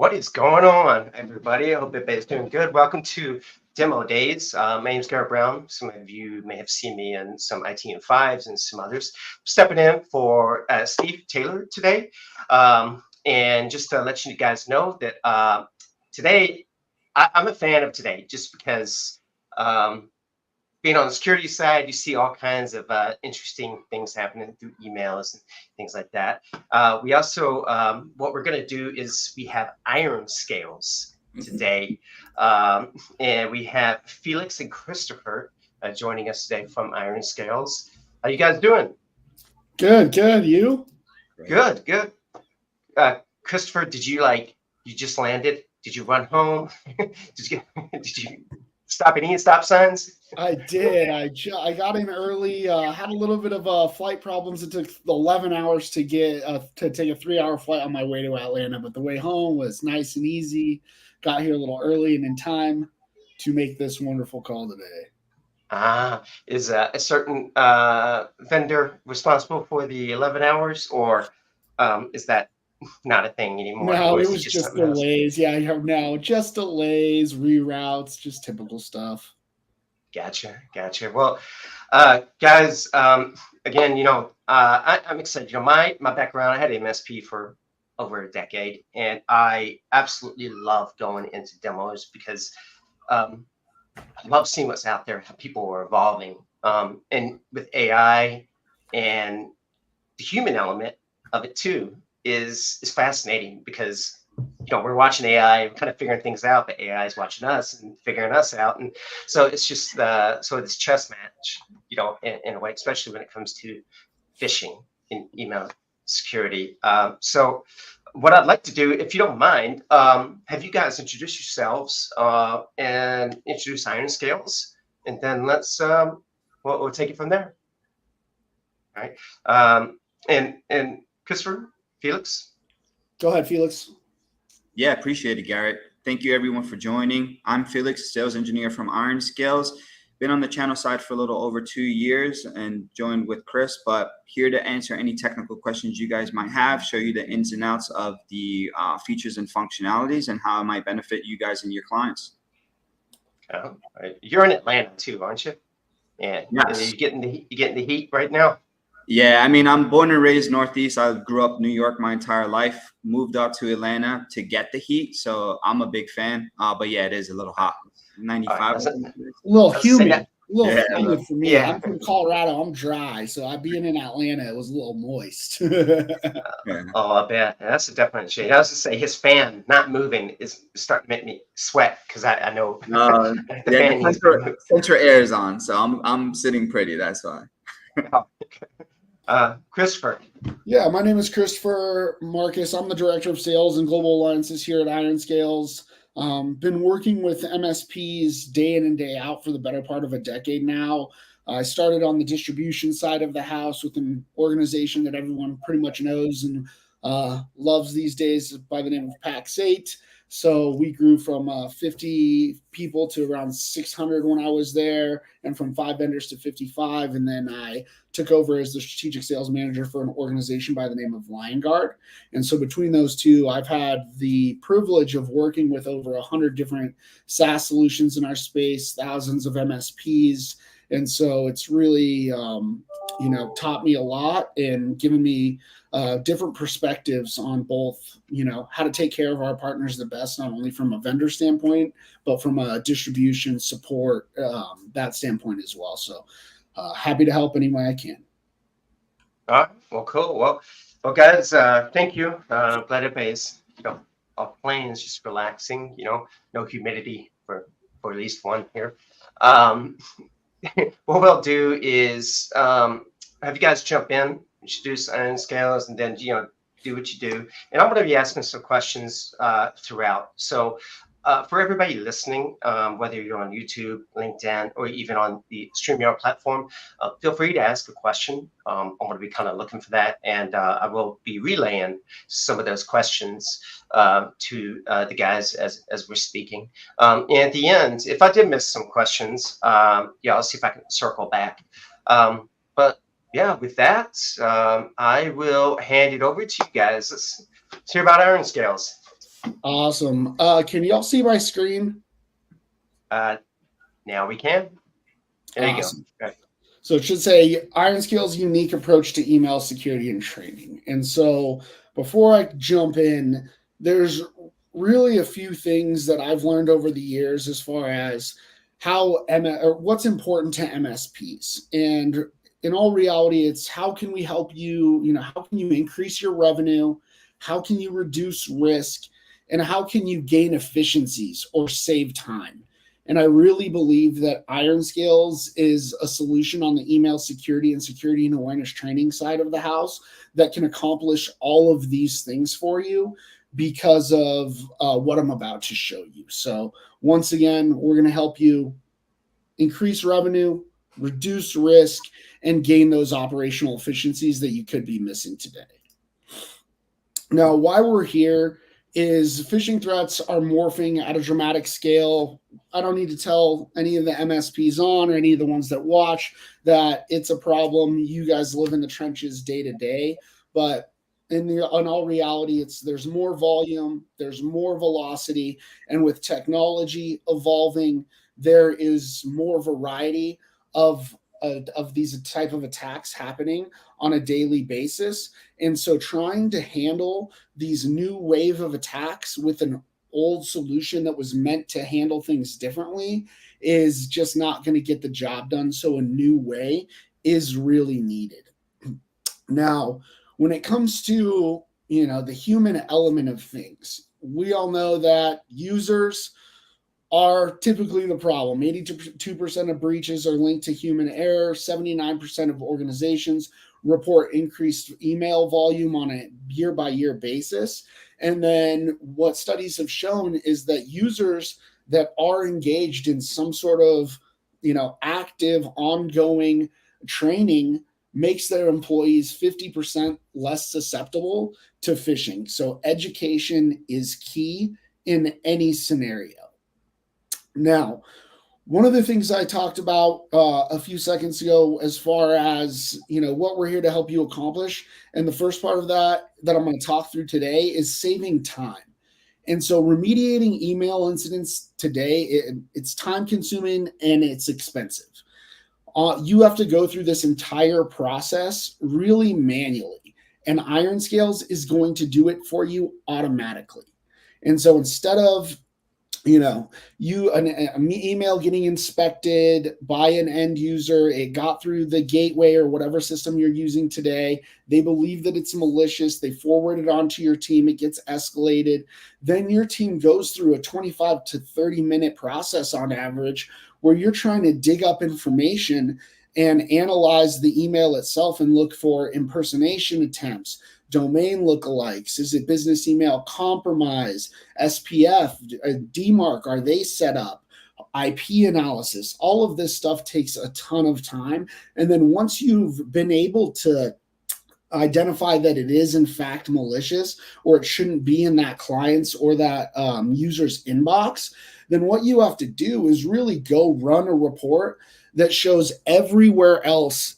What is going on, everybody? I hope everybody's doing good. Welcome to Demo Days. My name's Garrett Brown. Some of you may have seen me in some IT and fives and some others. Stepping in for Steve Taylor today. And just to let you guys know that today, I'm a fan of today just because um, being on the security side, you see all kinds of interesting things happening through emails and things like that. We also, what we're going to do is we have Ironscales today. And we have Felix and Christopher joining us today from Ironscales. How you guys doing? Good. You? Good, good. Christopher, you just landed? Did you run home? did you stop at any stop signs? I did. I got in early. Had a little bit of flight problems. It took 11 hours to get to take a 3-hour flight on my way to Atlanta, but the way home was nice and easy. Got here a little early and in time to make this wonderful call today. Is a certain vendor responsible for the 11 hours, or is that not a thing anymore? No, Or it is was just something else? delays. Yeah, I have now just delays, reroutes, just typical stuff. Gotcha. Well, guys, again, I'm excited. My background, I had MSP for over a decade, and I absolutely love going into demos because um, I love seeing what's out there, how people are evolving, and with AI and the human element of it too is fascinating because we're watching AI, kind of figuring things out, but AI is watching us and figuring us out, and so it's just this chess match, in a way, especially when it comes to phishing in email security. So what I'd like to do, if you don't mind, have you guys introduce yourselves and introduce Ironscales, and then we'll take it from there. All right. And Christopher, Felix. Go ahead, Felix. Yeah, appreciate it, Garrett. Thank you, everyone, for joining. I'm Felix, sales engineer from Ironscales. Been on the channel side for a little over 2 years and joined with Chris, but here to answer any technical questions you guys might have, show you the ins and outs of the features and functionalities and how it might benefit you guys and your clients. Oh, right. You're in Atlanta too, aren't you? Yeah. Yes. And you getting the heat right now? Yeah, I mean, I'm born and raised Northeast. I grew up New York my entire life, moved out to Atlanta to get the heat. So I'm a big fan. But yeah, it is a little hot. 95. Right, A little humid. A little Yeah, humid for me. yeah. I'm from Colorado. I'm dry. So being in Atlanta, it was a little moist. Yeah. Oh, I bet. That's a definite shade. I was to say his fan not moving is starting to make me sweat because I know the Yeah, fan needs to move. central air is on, so I'm sitting pretty. That's why. Christopher. Yeah, my name is Christopher Marcus. I'm the Director of Sales and Global Alliances here at Ironscales. Been working with MSPs day in and day out for the better part of a decade now. I started on the distribution side of the house with an organization that everyone pretty much knows and loves these days by the name of PAX8. So we grew from 50 people to around 600 when I was there, and from 5 vendors to 55. And then I took over as the strategic sales manager for an organization by the name of LionGuard. And so between those two, I've had the privilege of working with over 100 different SaaS solutions in our space, thousands of MSPs. And so it's really, taught me a lot and given me different perspectives on both, how to take care of our partners the best, not only from a vendor standpoint, but from a distribution support, that standpoint as well. So happy to help any way I can. All right. Well, cool. Well, guys, thank you. Glad everybody's, off planes, just relaxing, no humidity for at least one here. What we'll do is have you guys jump in, introduce Ironscales, and then do what you do. And I'm going to be asking some questions throughout. So for everybody listening, whether you're on YouTube, LinkedIn, or even on the StreamYard platform, feel free to ask a question. I'm going to be kind of looking for that, and I will be relaying some of those questions to the guys as we're speaking. And at the end, if I did miss some questions, I'll see if I can circle back. But yeah, with that, I will hand it over to you guys. Let's hear about Ironscales. Awesome. Can y'all see my screen? Now we can. There you go. Awesome. Okay. So it should say Ironscales' unique approach to email security and training. And so before I jump in, there's really a few things that I've learned over the years as far as or what's important to MSPs. And in all reality, it's how can we help you, how can you increase your revenue? How can you reduce risk? And how can you gain efficiencies or save time? And I really believe that Ironscales is a solution on the email security and security and awareness training side of the house that can accomplish all of these things for you because of what I'm about to show you. So once again, we're going to help you increase revenue, reduce risk, and gain those operational efficiencies that you could be missing today. Now, why we're here is phishing threats are morphing at a dramatic scale. I don't need to tell any of the MSPs on or any of the ones that watch that it's a problem. You guys live in the trenches day to day, but in all reality, there's more volume, there's more velocity, and with technology evolving, there is more variety of these type of attacks happening on a daily basis. And so trying to handle these new wave of attacks with an old solution that was meant to handle things differently is just not going to get the job done. So a new way is really needed. Now, when it comes to, the human element of things, we all know that users are typically the problem. 82% of breaches are linked to human error. 79% of organizations report increased email volume on a year-by-year basis. And then what studies have shown is that users that are engaged in some sort of, active, ongoing training makes their employees 50% less susceptible to phishing. So education is key in any scenario. Now, one of the things I talked about a few seconds ago, as far as what we're here to help you accomplish, and the first part of that I'm going to talk through today is saving time. And so, remediating email incidents today, it's time consuming and it's expensive. You have to go through this entire process really manually, and Ironscales is going to do it for you automatically. And so, instead of an email getting inspected by an end user, it got through the gateway or whatever system you're using today. They believe that it's malicious. They forward it onto your team. It gets escalated. Then your team goes through a 25 to 30-minute process on average where you're trying to dig up information and analyze the email itself and look for impersonation attempts, domain lookalikes. Is it business email compromise? SPF, DMARC, are they set up? IP analysis. All of this stuff takes a ton of time. And then once you've been able to identify that it is in fact malicious or it shouldn't be in that client's or that user's inbox, then what you have to do is really go run a report that shows everywhere else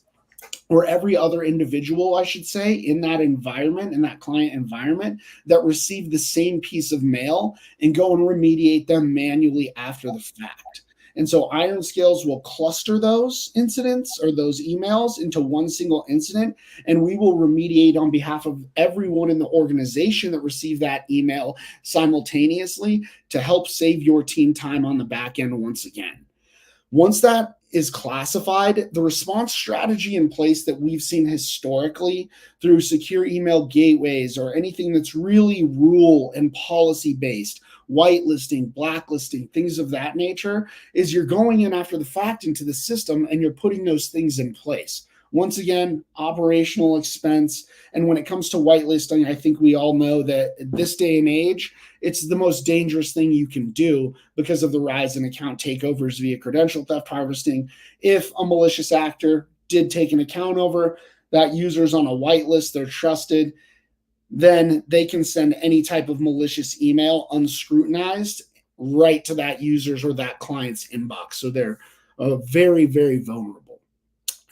or every other individual, I should say, in that environment, in that client environment that received the same piece of mail and go and remediate them manually after the fact. And so Ironscales will cluster those incidents or those emails into one single incident, and we will remediate on behalf of everyone in the organization that received that email simultaneously to help save your team time on the back end once again. Once that is classified, the response strategy in place that we've seen historically through secure email gateways or anything that's really rule and policy based, whitelisting, blacklisting, things of that nature, is you're going in after the fact into the system and you're putting those things in place. Once again, operational expense. And when it comes to whitelisting, I think we all know that this day and age, it's the most dangerous thing you can do because of the rise in account takeovers via credential theft harvesting. If a malicious actor did take an account over, that user's on a whitelist, they're trusted, then they can send any type of malicious email unscrutinized right to that user's or that client's inbox. So they're very, very vulnerable.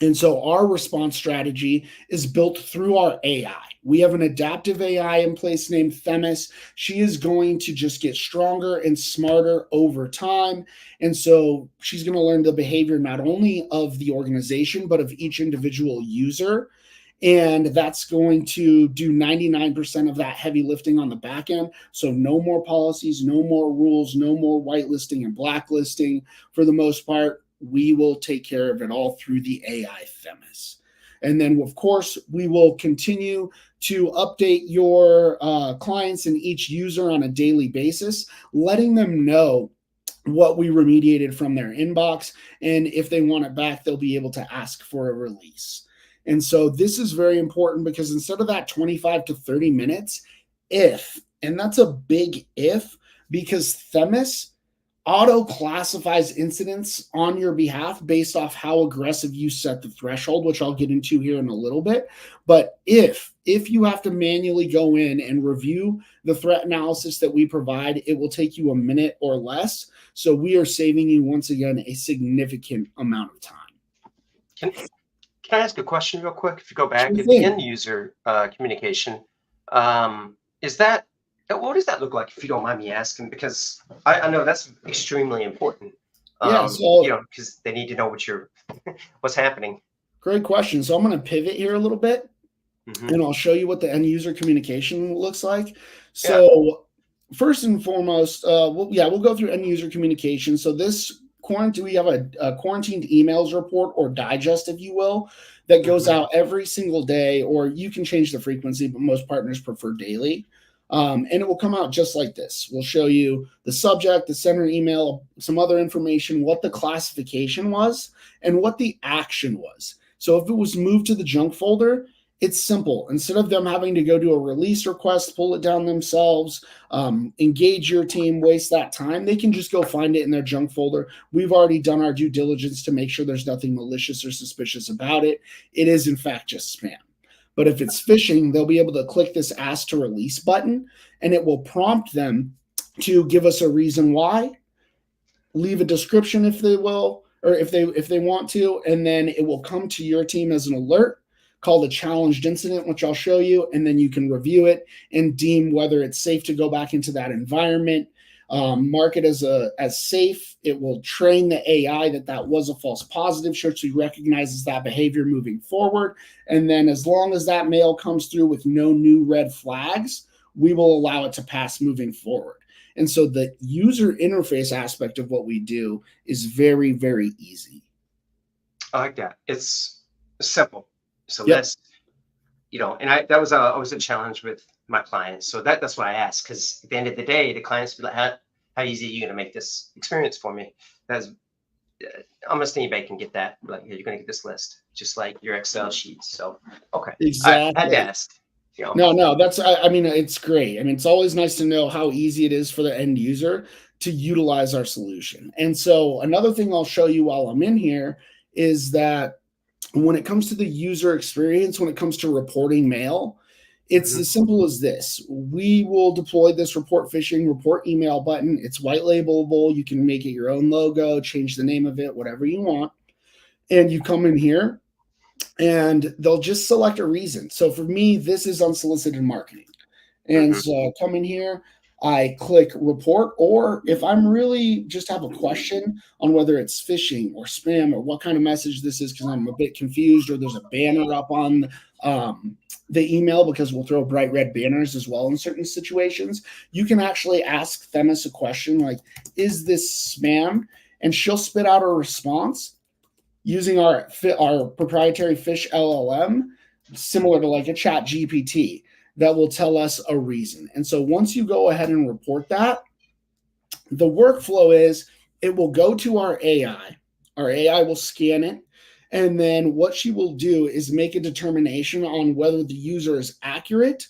And so our response strategy is built through our AI. We have an adaptive AI in place named Themis. She is going to just get stronger and smarter over time. And so she's going to learn the behavior not only of the organization, but of each individual user. And that's going to do 99% of that heavy lifting on the back end. So no more policies, no more rules, no more whitelisting and blacklisting. For the most part, we will take care of it all through the AI Themis. And then, of course, we will continue to update your clients and each user on a daily basis, letting them know what we remediated from their inbox. And if they want it back, they'll be able to ask for a release. And so this is very important because instead of that 25 to 30 minutes, and that's a big if, because Themis auto classifies incidents on your behalf based off how aggressive you set the threshold, which I'll get into here in a little bit. But if you have to manually go in and review the threat analysis that we provide, it will take you a minute or less. So we are saving you, once again, a significant amount of time. Can I ask a question real quick? If you go back Sure to thing. the end user communication, what does that look like, if you don't mind me asking? Because I know that's extremely important. Yeah, so because they need to know what's happening. Great question. So I'm going to pivot here a little bit, and I'll show you what the end user communication looks like. So first and foremost, we'll go through end user communication. So this quarantine, we have a quarantined emails report, or digest, if you will, that goes out every single day, or you can change the frequency, but most partners prefer daily. And it will come out just like this. We'll show you the subject, the sender email, some other information, what the classification was, and what the action was. So if it was moved to the junk folder, it's simple. Instead of them having to go do a release request, pull it down themselves, engage your team, waste that time, they can just go find it in their junk folder. We've already done our due diligence to make sure there's nothing malicious or suspicious about it. It is, in fact, just spam. But if it's phishing, they'll be able to click this Ask to Release button, and it will prompt them to give us a reason why, leave a description if they will, or if they want to, and then it will come to your team as an alert called a challenged incident, which I'll show you, and then you can review it and deem whether it's safe to go back into that environment. Mark it as safe. It will train the AI that was a false positive, so it recognizes that behavior moving forward. And then as long as that mail comes through with no new red flags, we will allow it to pass moving forward. And so the user interface aspect of what we do is very, very easy. I like that. It's simple. So that's, and that was always a challenge with my clients. So that's why I asked, because at the end of the day, the clients be like, how easy are you going to make this experience for me? That's almost anybody can get that. Like, you're going to get this list, just like your Excel sheets. So, okay. Exactly. I had to ask. No, that's, I mean, it's great. I mean, it's always nice to know how easy it is for the end user to utilize our solution. And so another thing I'll show you while I'm in here is that when it comes to the user experience, when it comes to reporting mail, it's as simple as this. We will deploy this report phishing, report email button. It's white labelable. You can make it your own logo, change the name of it, whatever you want. And you come in here and they'll just select a reason. So for me, this is unsolicited marketing. And so I come in here, I click report, or if I'm really just have a question on whether it's phishing or spam or what kind of message this is, because I'm a bit confused, or there's a banner up on the email, because we'll throw bright red banners as well in certain situations, you can actually ask Themis a question like, is this spam? And she'll spit out a response using our proprietary Fish LLM, similar to like a Chat GPT, that will tell us a reason. And so once you go ahead and report that, the workflow is it will go to our AI. Our AI will scan it. And then what she will do is make a determination on whether the user is accurate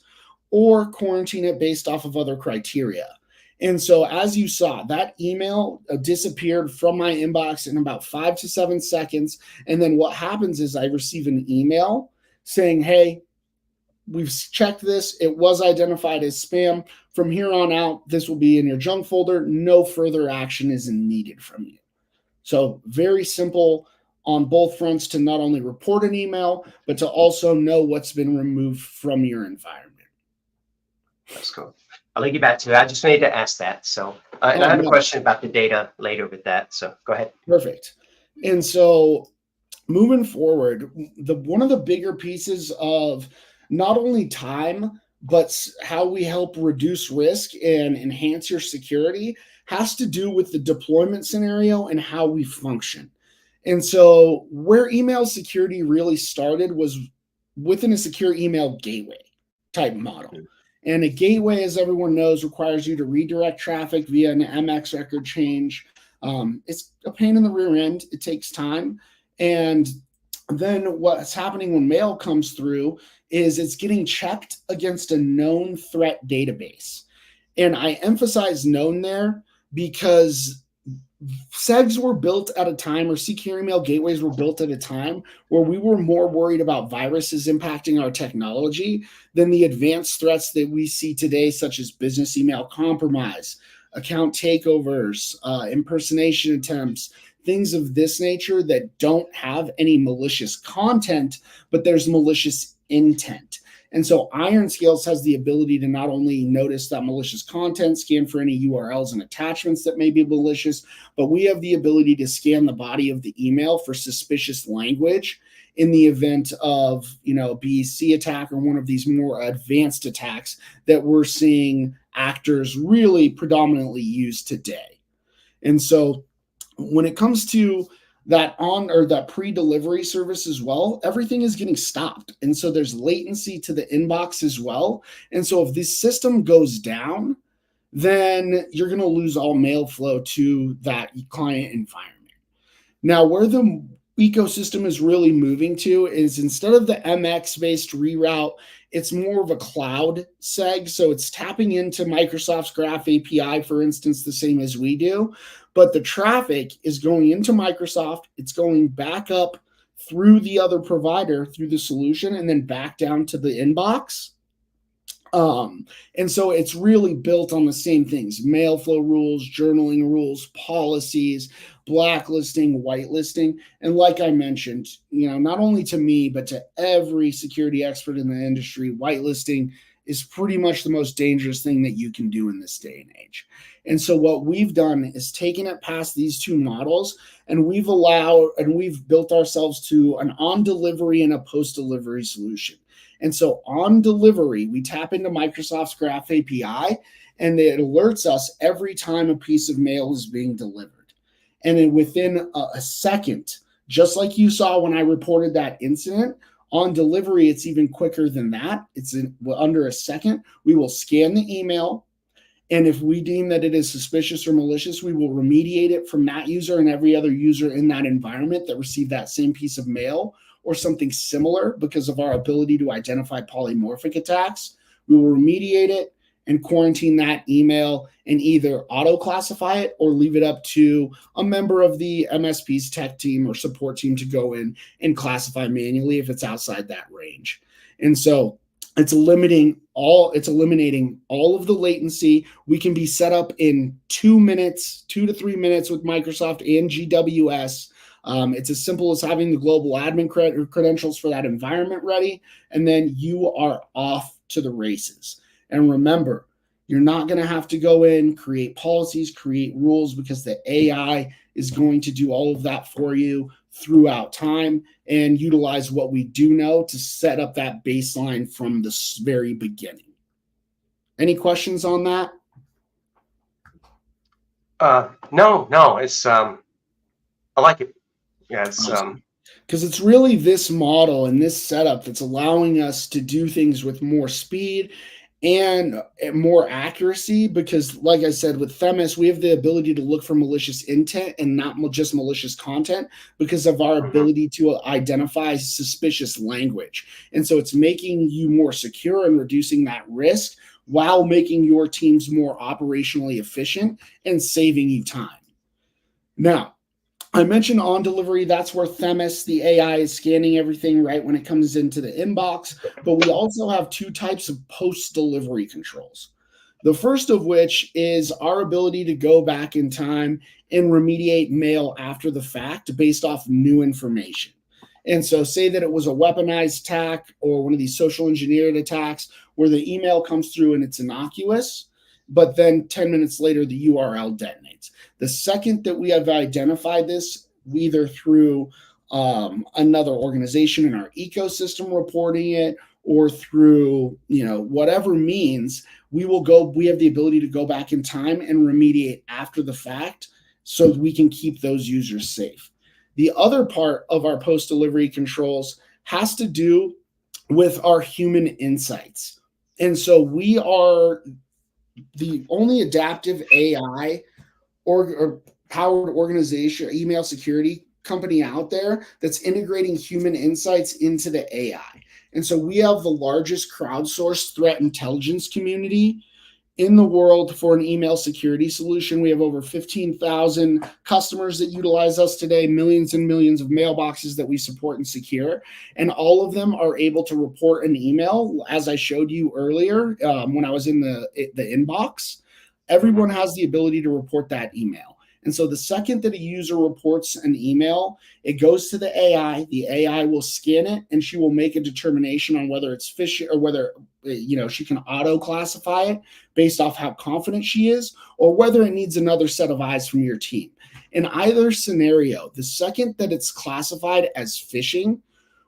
or quarantine it based off of other criteria. And so as you saw, that email disappeared from my inbox in about 5 to 7 seconds. And then what happens is I receive an email saying, hey, we've checked this. It was identified as spam. From here on out, this will be in your junk folder. No further action is needed from you. So very simple. on both fronts to not only report an email, but to also know what's been removed from your environment. That's cool. I'll link you back to it. I just need to ask that. So, and I have a question about the data later with that. So go ahead. Perfect. And so moving forward, one of the bigger pieces of not only time, but how we help reduce risk and enhance your security has to do with the deployment scenario and how we function. And so where email security really started was within a secure email gateway type model. And a gateway, as everyone knows, requires you to redirect traffic via an MX record change. It's a pain in the rear end. It takes time. And then what's happening when mail comes through is it's getting checked against a known threat database. And I emphasize known there because SEGs were built at a time, or secure email gateways were built at a time where we were more worried about viruses impacting our technology than the advanced threats that we see today, such as business email compromise, account takeovers, impersonation attempts, things of this nature that don't have any malicious content, but there's malicious intent. And so Ironscales has the ability to not only notice that malicious content, scan for any URLs and attachments that may be malicious, but we have the ability to scan the body of the email for suspicious language in the event of, a BEC attack or one of these more advanced attacks that we're seeing actors really predominantly use today. And so when it comes to that pre-delivery service as well, everything is getting stopped. And so there's latency to the inbox as well. And so if this system goes down, then you're going to lose all mail flow to that client environment. Now, where the ecosystem is really moving to is instead of the MX-based reroute, it's more of a cloud seg. So it's tapping into Microsoft's Graph API, for instance, the same as we do. But the traffic is going into Microsoft. It's going back up through the other provider, through the solution, and then back down to the inbox. And so it's really built on the same things: mail flow rules, journaling rules, policies, blacklisting, whitelisting. And like I mentioned, not only to me, but to every security expert in the industry, whitelisting is pretty much the most dangerous thing that you can do in this day and age. And so what we've done is taken it past these two models, and we've built ourselves to an on-delivery and a post-delivery solution. And so on delivery, we tap into Microsoft's Graph API, and it alerts us every time a piece of mail is being delivered. And then within a second, just like you saw when I reported that incident, on delivery, it's even quicker than that. It's under a second. We will scan the email, and if we deem that it is suspicious or malicious, we will remediate it from that user and every other user in that environment that received that same piece of mail or something similar because of our ability to identify polymorphic attacks. We will remediate it and quarantine that email and either auto-classify it or leave it up to a member of the MSP's tech team or support team to go in and classify manually if it's outside that range. And so it's eliminating all of the latency. We can be set up in 2 to 3 minutes with Microsoft and GWS. It's as simple as having the global admin credentials for that environment ready, and then you are off to the races. And remember, you're not going to have to go in, create policies, create rules, because the AI is going to do all of that for you throughout time and utilize what we do know to set up that baseline from the very beginning. Any questions on that? No, it's I like it. Yeah, it's because it's really this model and this setup that's allowing us to do things with more speed and more accuracy, because like I said, with Themis, we have the ability to look for malicious intent and not just malicious content because of our ability to identify suspicious language. And so it's making you more secure and reducing that risk while making your teams more operationally efficient and saving you time. Now, I mentioned on delivery, that's where Themis, the AI, is scanning everything right when it comes into the inbox. But we also have two types of post-delivery controls. The first of which is our ability to go back in time and remediate mail after the fact based off new information. And so, say that it was a weaponized attack or one of these social engineered attacks where the email comes through and it's innocuous, but then 10 minutes later, the URL detonates. The second that we have identified this, either through another organization in our ecosystem reporting it or through whatever means, we have the ability to go back in time and remediate after the fact so we can keep those users safe. The other part of our post-delivery controls has to do with our human insights. And so we are the only adaptive AI or powered organization, email security company out there that's integrating human insights into the AI. And so we have the largest crowdsourced threat intelligence community in the world for an email security solution. We have over 15,000 customers that utilize us today, millions and millions of mailboxes that we support and secure. And all of them are able to report an email, as I showed you earlier when I was in the inbox. Everyone has the ability to report that email. And so the second that a user reports an email, it goes to the AI. The AI will scan it, and she will make a determination on whether it's phishing or whether she can auto classify it based off how confident she is, or whether it needs another set of eyes from your team. In either scenario, the second that it's classified as phishing,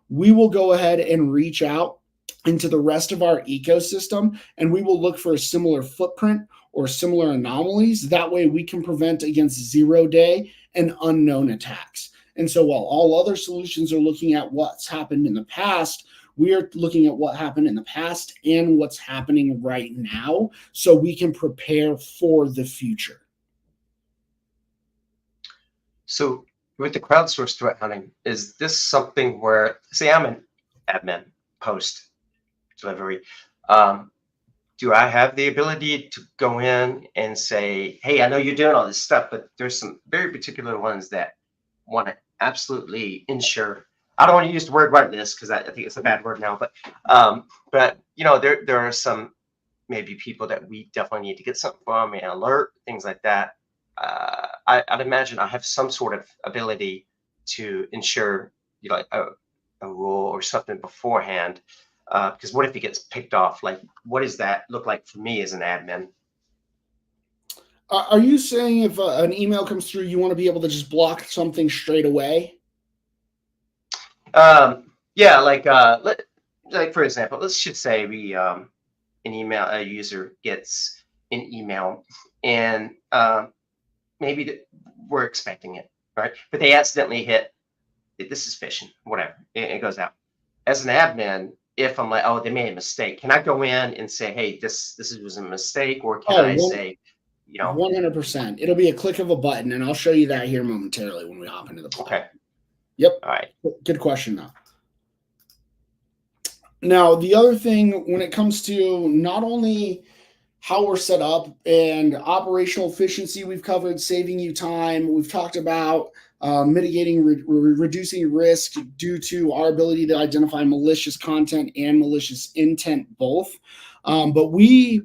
we will go ahead and reach out into the rest of our ecosystem, and we will look for a similar footprint or similar anomalies. That way we can prevent against 0-day and unknown attacks. And so while all other solutions are looking at what's happened in the past, we are looking at what happened in the past and what's happening right now so we can prepare for the future. So with the crowdsourced threat hunting, is this something where, say I'm an admin post delivery, do I have the ability to go in and say, hey, I know you're doing all this stuff, but there's some very particular ones that want to absolutely ensure. I don't want to use the word whitelist because I think it's a bad word now, but there are some maybe people that we definitely need to get something from, an alert, things like that. I'd imagine I have some sort of ability to ensure a rule or something beforehand. Because what if it gets picked off? Like, what does that look like for me as an admin? Are you saying if an email comes through, you want to be able to just block something straight away? Yeah, like for example, let's just say we a user gets an email and maybe we're expecting it, right? But they accidentally hit this is phishing, whatever. It goes out. As an admin, if I'm like, oh, they made a mistake, can I go in and say, hey, this was a mistake, or can I say, 100%. It'll be a click of a button, and I'll show you that here momentarily when we hop into the call. Okay. Yep. All right. Good question, though. Now, the other thing when it comes to not only how we're set up and operational efficiency, we've covered saving you time. We've talked about mitigating, reducing risk due to our ability to identify malicious content and malicious intent both. But we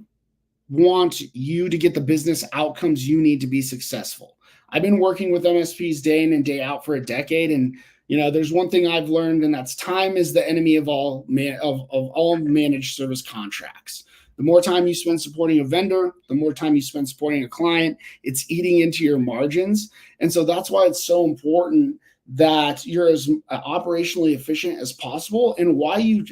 want you to get the business outcomes you need to be successful. I've been working with MSPs day in and day out for a decade, and there's one thing I've learned, and that's time is the enemy of all managed service contracts. The more time you spend supporting a vendor, the more time you spend supporting a client, it's eating into your margins. And so that's why it's so important that you're as operationally efficient as possible, and let me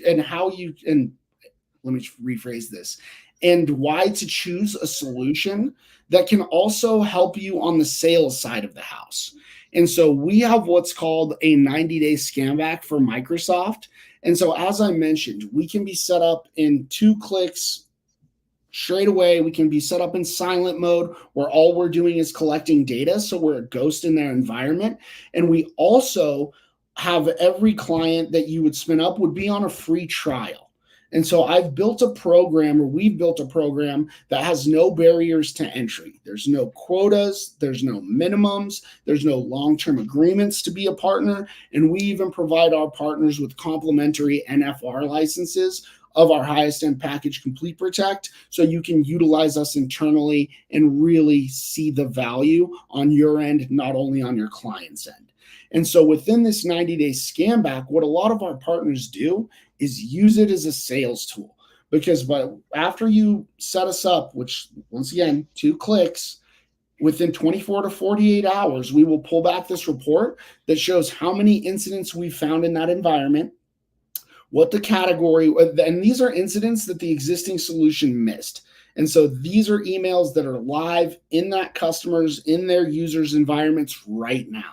rephrase this, and why to choose a solution that can also help you on the sales side of the house. And so we have what's called a 90-day scan back for Microsoft. And so as I mentioned, we can be set up in 2 clicks straight away. We can be set up in silent mode where all we're doing is collecting data, so we're a ghost in their environment. And we also have every client that you would spin up would be on a free trial. And so I've built a program, or we've built a program that has no barriers to entry. There's no quotas, there's no minimums, there's no long-term agreements to be a partner. And we even provide our partners with complimentary NFR licenses of our highest end package, Complete Protect, so you can utilize us internally and really see the value on your end, not only on your client's end. And so within this 90-day scan back, what a lot of our partners do is use it as a sales tool, because after you set us up, which once again, 2 clicks, within 24 to 48 hours, we will pull back this report that shows how many incidents we found in that environment, what the category, and these are incidents that the existing solution missed. And so these are emails that are live in that customers, in their users' environments right now.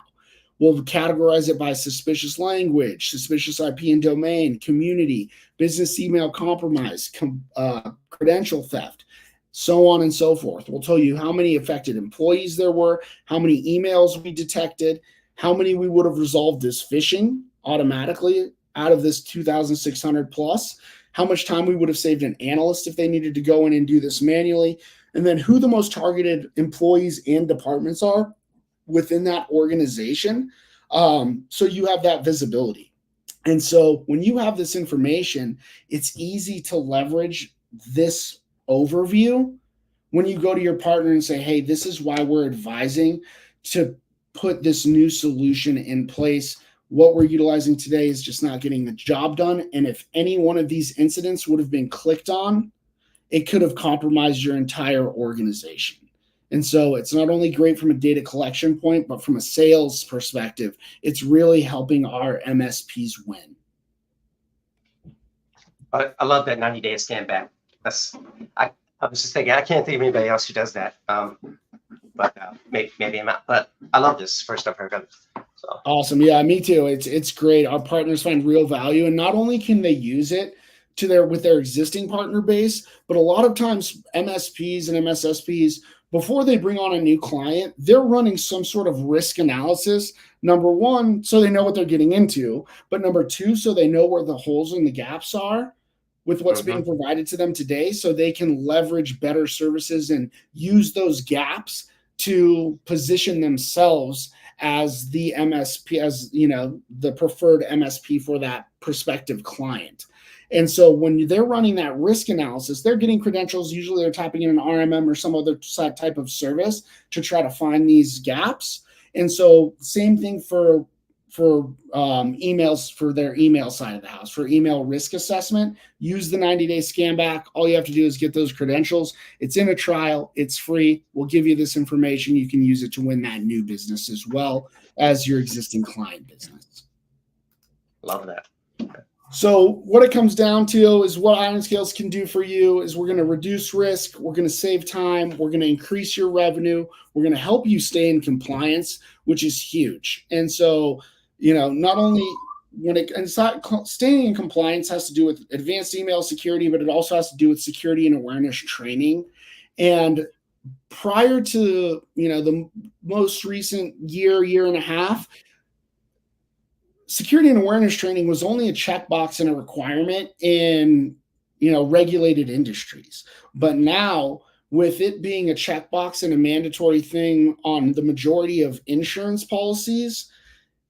We'll categorize it by suspicious language, suspicious IP and domain, community, business email compromise, credential theft, so on and so forth. We'll tell you how many affected employees there were, how many emails we detected, how many we would have resolved as phishing automatically out of this 2,600 plus, how much time we would have saved an analyst if they needed to go in and do this manually, and then who the most targeted employees and departments are within that organization. So you have that visibility. And so when you have this information, it's easy to leverage this overview when you go to your partner and say, hey, this is why we're advising to put this new solution in place. What we're utilizing today is just not getting the job done. And if any one of these incidents would have been clicked on, it could have compromised your entire organization. And so it's not only great from a data collection point, but from a sales perspective, it's really helping our MSPs win. I love that 90-day scan back. I was just thinking, I can't think of anybody else who does that. But maybe I'm not. But I love this. First I've heard of it. So. Awesome. Yeah, me too. It's great. Our partners find real value, and not only can they use it with their existing partner base, but a lot of times MSPs and MSSPs, before they bring on a new client, they're running some sort of risk analysis. Number one, so they know what they're getting into, but number two, so they know where the holes and the gaps are with what's being provided to them today, so they can leverage better services and use those gaps to position themselves as the MSP, as the preferred MSP for that prospective client. And so when they're running that risk analysis, they're getting credentials. Usually they're tapping in an RMM or some other type of service to try to find these gaps. And so same thing for emails, for their email side of the house, for email risk assessment, use the 90-day scan back. All you have to do is get those credentials. It's in a trial. It's free. We'll give you this information. You can use it to win that new business as well as your existing client business. Love that. Okay. So what it comes down to is what Ironscales can do for you is we're going to reduce risk. We're going to save time. We're going to increase your revenue. We're going to help you stay in compliance, which is huge. And so, not only staying in compliance has to do with advanced email security, but it also has to do with security and awareness training. And prior to, the most recent year and a half, security and awareness training was only a checkbox and a requirement in, regulated industries. But now, with it being a checkbox and a mandatory thing on the majority of insurance policies,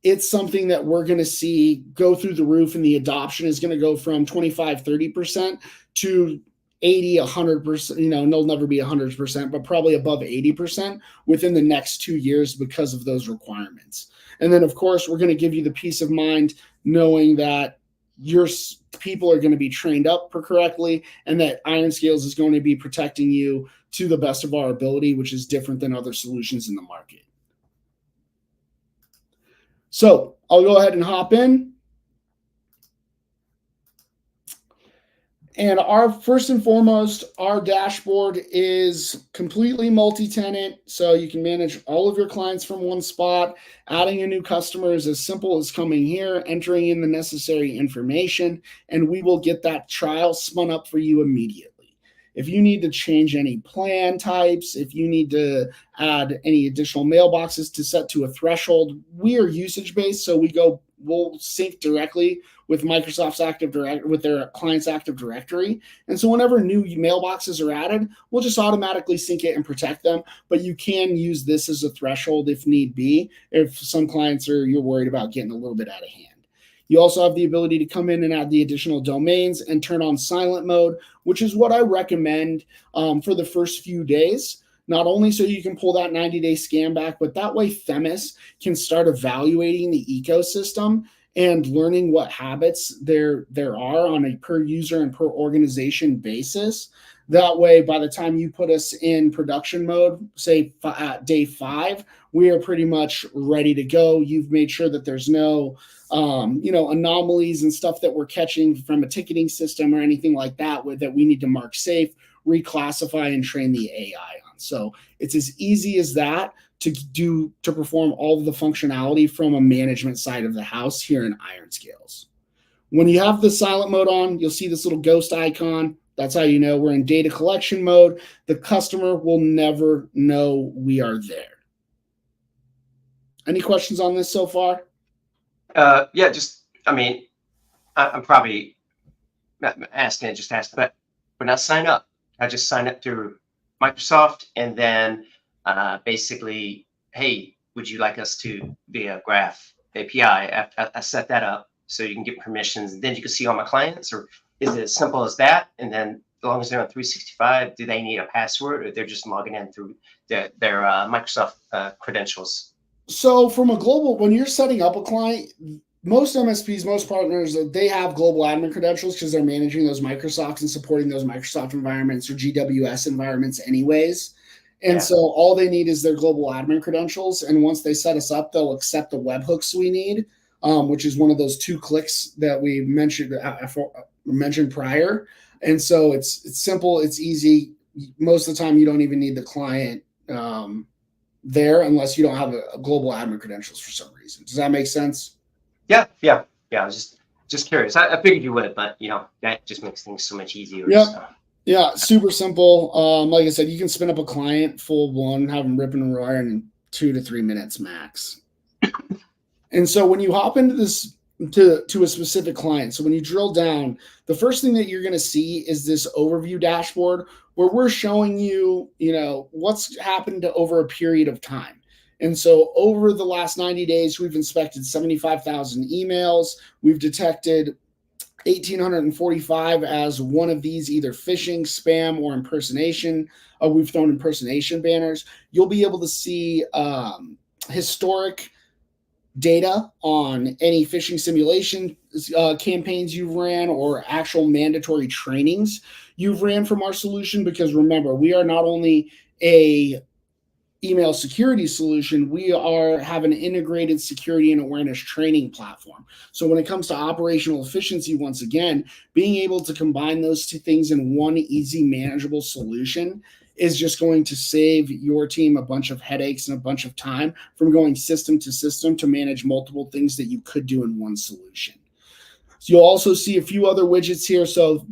it's something that we're going to see go through the roof, and the adoption is going to go from 25, 30% to 80, 100%. It'll never be 100%, but probably above 80% within the next 2 years because of those requirements. And then, of course, we're going to give you the peace of mind knowing that your people are going to be trained up correctly, and that Ironscales is going to be protecting you to the best of our ability, which is different than other solutions in the market. So I'll go ahead and hop in. And our first and foremost, our dashboard is completely multi-tenant. So you can manage all of your clients from one spot. Adding a new customer is as simple as coming here, entering in the necessary information, and we will get that trial spun up for you immediately. If you need to change any plan types, if you need to add any additional mailboxes to set to a threshold, we are usage-based, so we go will sync directly with Microsoft's Active Directory, with their client's Active Directory. And so whenever new mailboxes are added, we'll just automatically sync it and protect them. But you can use this as a threshold if need be, if some clients you're worried about getting a little bit out of hand. You also have the ability to come in and add the additional domains and turn on silent mode, which is what I recommend for the first few days. Not only so you can pull that 90-day scan back, but that way Themis can start evaluating the ecosystem and learning what habits there are on a per user and per organization basis. That way, by the time you put us in production mode, say at day 5, we are pretty much ready to go. You've made sure that there's no anomalies and stuff that we're catching from a ticketing system or anything like that that we need to mark safe, reclassify, and train the AI on. So it's as easy as that to perform all of the functionality from a management side of the house here in Ironscales. When you have the silent mode on, you'll see this little ghost icon. That's how you know we're in data collection mode. The customer will never know we are there. Any questions on this so far? Yeah, I'm probably not asking it, but when I sign up, I just sign up through Microsoft, and then basically, hey, would you like us to via Graph API? I set that up so you can get permissions, and then you can see all my clients, or is it as simple as that? And then as long as they're on 365, do they need a password, or they're just logging in through their Microsoft credentials? So from a global, when you're setting up a client, most MSPs, most partners, they have global admin credentials because they're managing those Microsofts and supporting those Microsoft environments or GWS environments anyways. And so all they need is their global admin credentials. And once they set us up, they'll accept the webhooks we need, which is one of those 2 clicks that we mentioned prior. And so it's simple, it's easy. Most of the time, you don't even need the client there unless you don't have a global admin credentials for some reason. Does that make sense? Yeah. I was just curious. I figured you would, but that just makes things so much easier. Yeah. So. Yeah, super simple. Like I said, you can spin up a client full blown, have them ripping and roaring in 2 to 3 minutes max. And so when you hop into this to a specific client, so when you drill down, the first thing that you're going to see is this overview dashboard where we're showing you, what's happened over a period of time. And so over the last 90 days, we've inspected 75,000 emails. We've detected 1,845 as one of these, either phishing, spam, or impersonation. We've thrown impersonation banners. You'll be able to see historic data on any phishing simulation campaigns you've ran or actual mandatory trainings you've ran from our solution. Because remember, we are not only a email security solution, we have an integrated security and awareness training platform. So when it comes to operational efficiency, once again, being able to combine those 2 things in one easy, manageable solution is just going to save your team a bunch of headaches and a bunch of time from going system to system to manage multiple things that you could do in one solution. So you'll also see a few other widgets here. So,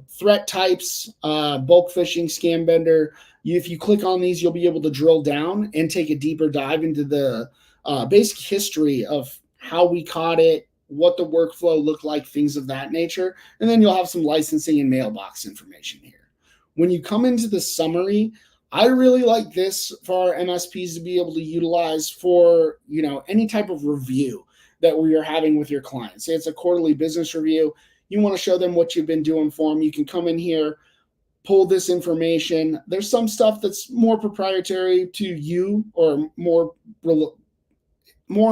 threat types, bulk phishing, scam vendor. If you click on these, you'll be able to drill down and take a deeper dive into the basic history of how we caught it, what the workflow looked like, things of that nature. And then you'll have some licensing and mailbox information here. When you come into the summary, I really like this for our MSPs to be able to utilize for, any type of review that we are having with your clients. Say it's a quarterly business review. You want to show them what you've been doing for them. You can come in here, pull this information. There's some stuff that's more proprietary to you or more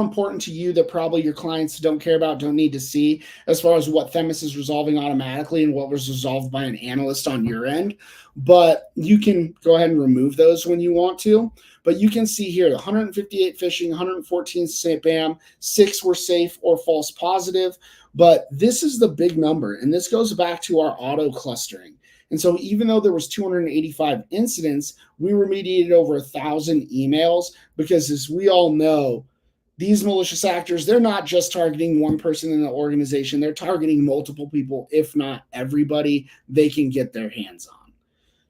important to you that probably your clients don't care about, don't need to see, as far as what Themis is resolving automatically and what was resolved by an analyst on your end. But you can go ahead and remove those when you want to. But you can see here, 158 phishing, 114 spam, 6 were safe or false positive. But this is the big number, and this goes back to our auto clustering. And so even though there was 285 incidents, we remediated over 1,000 emails because, as we all know, these malicious actors, they're not just targeting one person in the organization. They're targeting multiple people, if not everybody they can get their hands on.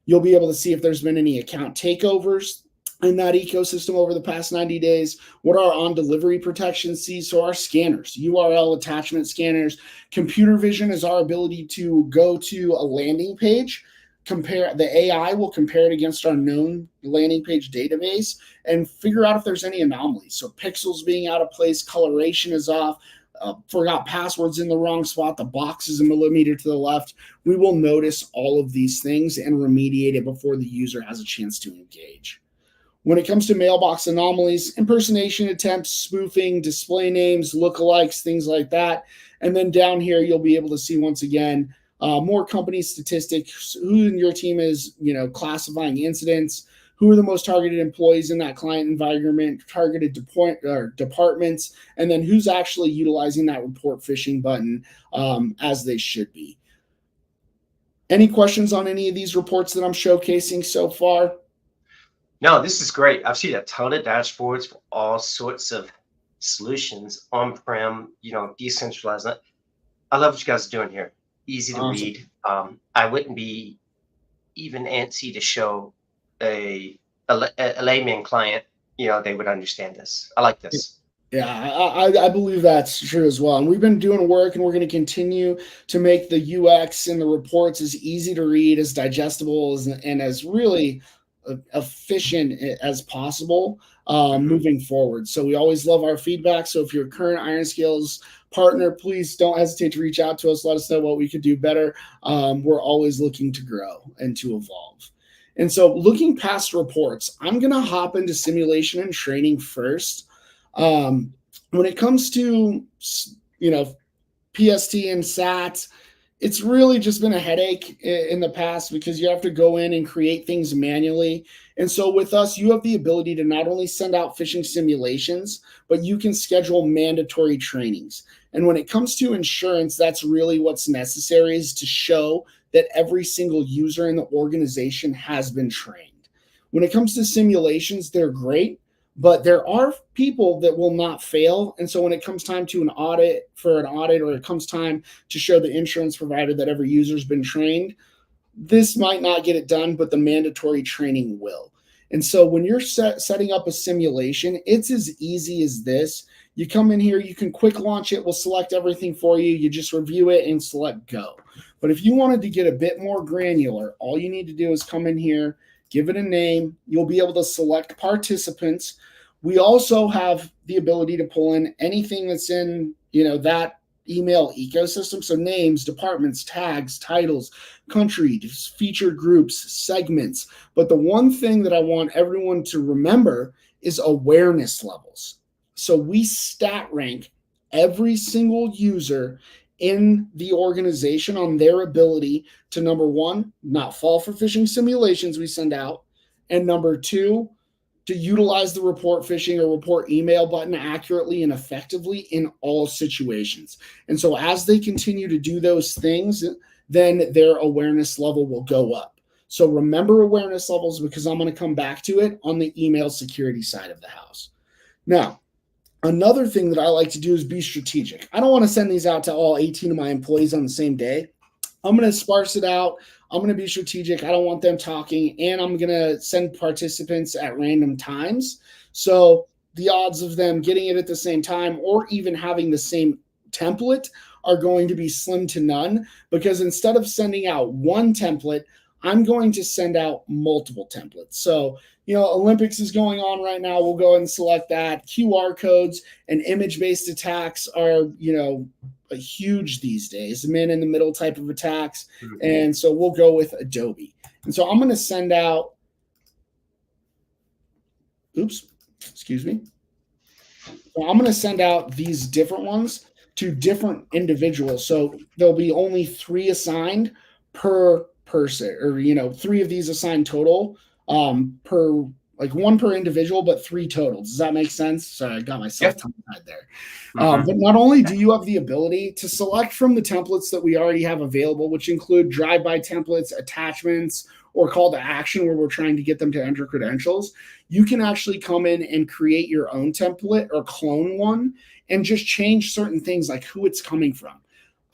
You'll be able to see if there's been any account takeovers. in that ecosystem over the past 90 days. What our on delivery protection sees, so our scanners, URL attachment scanners. Computer vision is our ability to go to a landing page, compare, the AI will compare it against our known landing page database and figure out if there's any anomalies. So pixels being out of place, coloration is off, forgot passwords in the wrong spot, the box is a millimeter to the left. We will notice all of these things and remediate it before the user has a chance to engage. When it comes to mailbox anomalies, impersonation attempts, spoofing, display names, lookalikes, things like that. And then down here, you'll be able to see once again more company statistics, who in your team is, classifying incidents, who are the most targeted employees in that client environment, targeted departments, and then who's actually utilizing that report phishing button as they should be. Any questions on any of these reports that I'm showcasing so far? No, this is great. I've seen a ton of dashboards for all sorts of solutions, on-prem, decentralized. I love what you guys are doing here. Easy to read. I wouldn't be even antsy to show a layman client, they would understand this. I like this. Yeah, I believe that's true as well. And we've been doing work, and we're going to continue to make the UX and the reports as easy to read, as digestible, and as really efficient as possible moving forward. So we always love our feedback. So if you're a current Ironscales partner, please don't hesitate to reach out to us. Let us know what we could do better. We're always looking to grow and to evolve. And so looking past reports, I'm going to hop into simulation and training first. When it comes to, PST and SAT, it's really just been a headache in the past because you have to go in and create things manually. And so with us, you have the ability to not only send out phishing simulations, but you can schedule mandatory trainings. And when it comes to insurance, that's really what's necessary, is to show that every single user in the organization has been trained. When it comes to simulations, they're great, but there are people that will not fail. And so when it comes time to an audit, or it comes time to show the insurance provider that every user's been trained, this might not get it done, but the mandatory training will. And so when you're setting up a simulation, it's as easy as this. You come in here, you can quick launch it. We'll select everything for you. You just review it and select go. But if you wanted to get a bit more granular, all you need to do is come in here, give it a name. You'll be able to select participants. We also have the ability to pull in anything that's in, that email ecosystem. So names, departments, tags, titles, countries, featured groups, segments. But the one thing that I want everyone to remember is awareness levels. So we stat rank every single user in the organization on their ability to, number one, not fall for phishing simulations we send out, and number two, to utilize the report phishing or report email button accurately and effectively in all situations. And so as they continue to do those things, then their awareness level will go up. So remember awareness levels, because I'm going to come back to it on the email security side of the house. Now, another thing that I like to do is be strategic. I don't want to send these out to all 18 of my employees on the same day. I'm going to sparse it out. I'm going to be strategic. I don't want them talking, and I'm going to send participants at random times. So the odds of them getting it at the same time or even having the same template are going to be slim to none, because instead of sending out one template, I'm going to send out multiple templates. So, Olympics is going on right now. We'll go ahead and select that. QR codes and image-based attacks are, huge these days, man in the middle type of attacks. And so we'll go with Adobe. And so I'm going to send out, So I'm going to send out these different ones to different individuals. So there'll be only 3 assigned per person, or 3 of these assigned total per, like 1 per individual, but 3 total. Does that make sense? Sorry, I got myself tongue-tied there. But not only do you have the ability to select from the templates that we already have available, which include drive-by templates, attachments, or call to action where we're trying to get them to enter credentials, you can actually come in and create your own template or clone one and just change certain things like who it's coming from.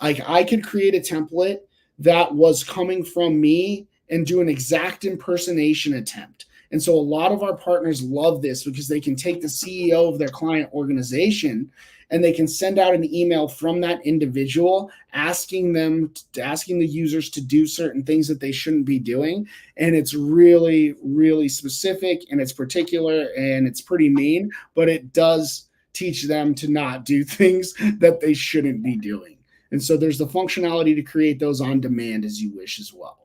Like I could create a template that was coming from me and do an exact impersonation attempt. And so a lot of our partners love this because they can take the CEO of their client organization and they can send out an email from that individual asking the users to do certain things that they shouldn't be doing. And it's really, really specific and it's particular and it's pretty mean, but it does teach them to not do things that they shouldn't be doing. And so there's the functionality to create those on demand as you wish as well.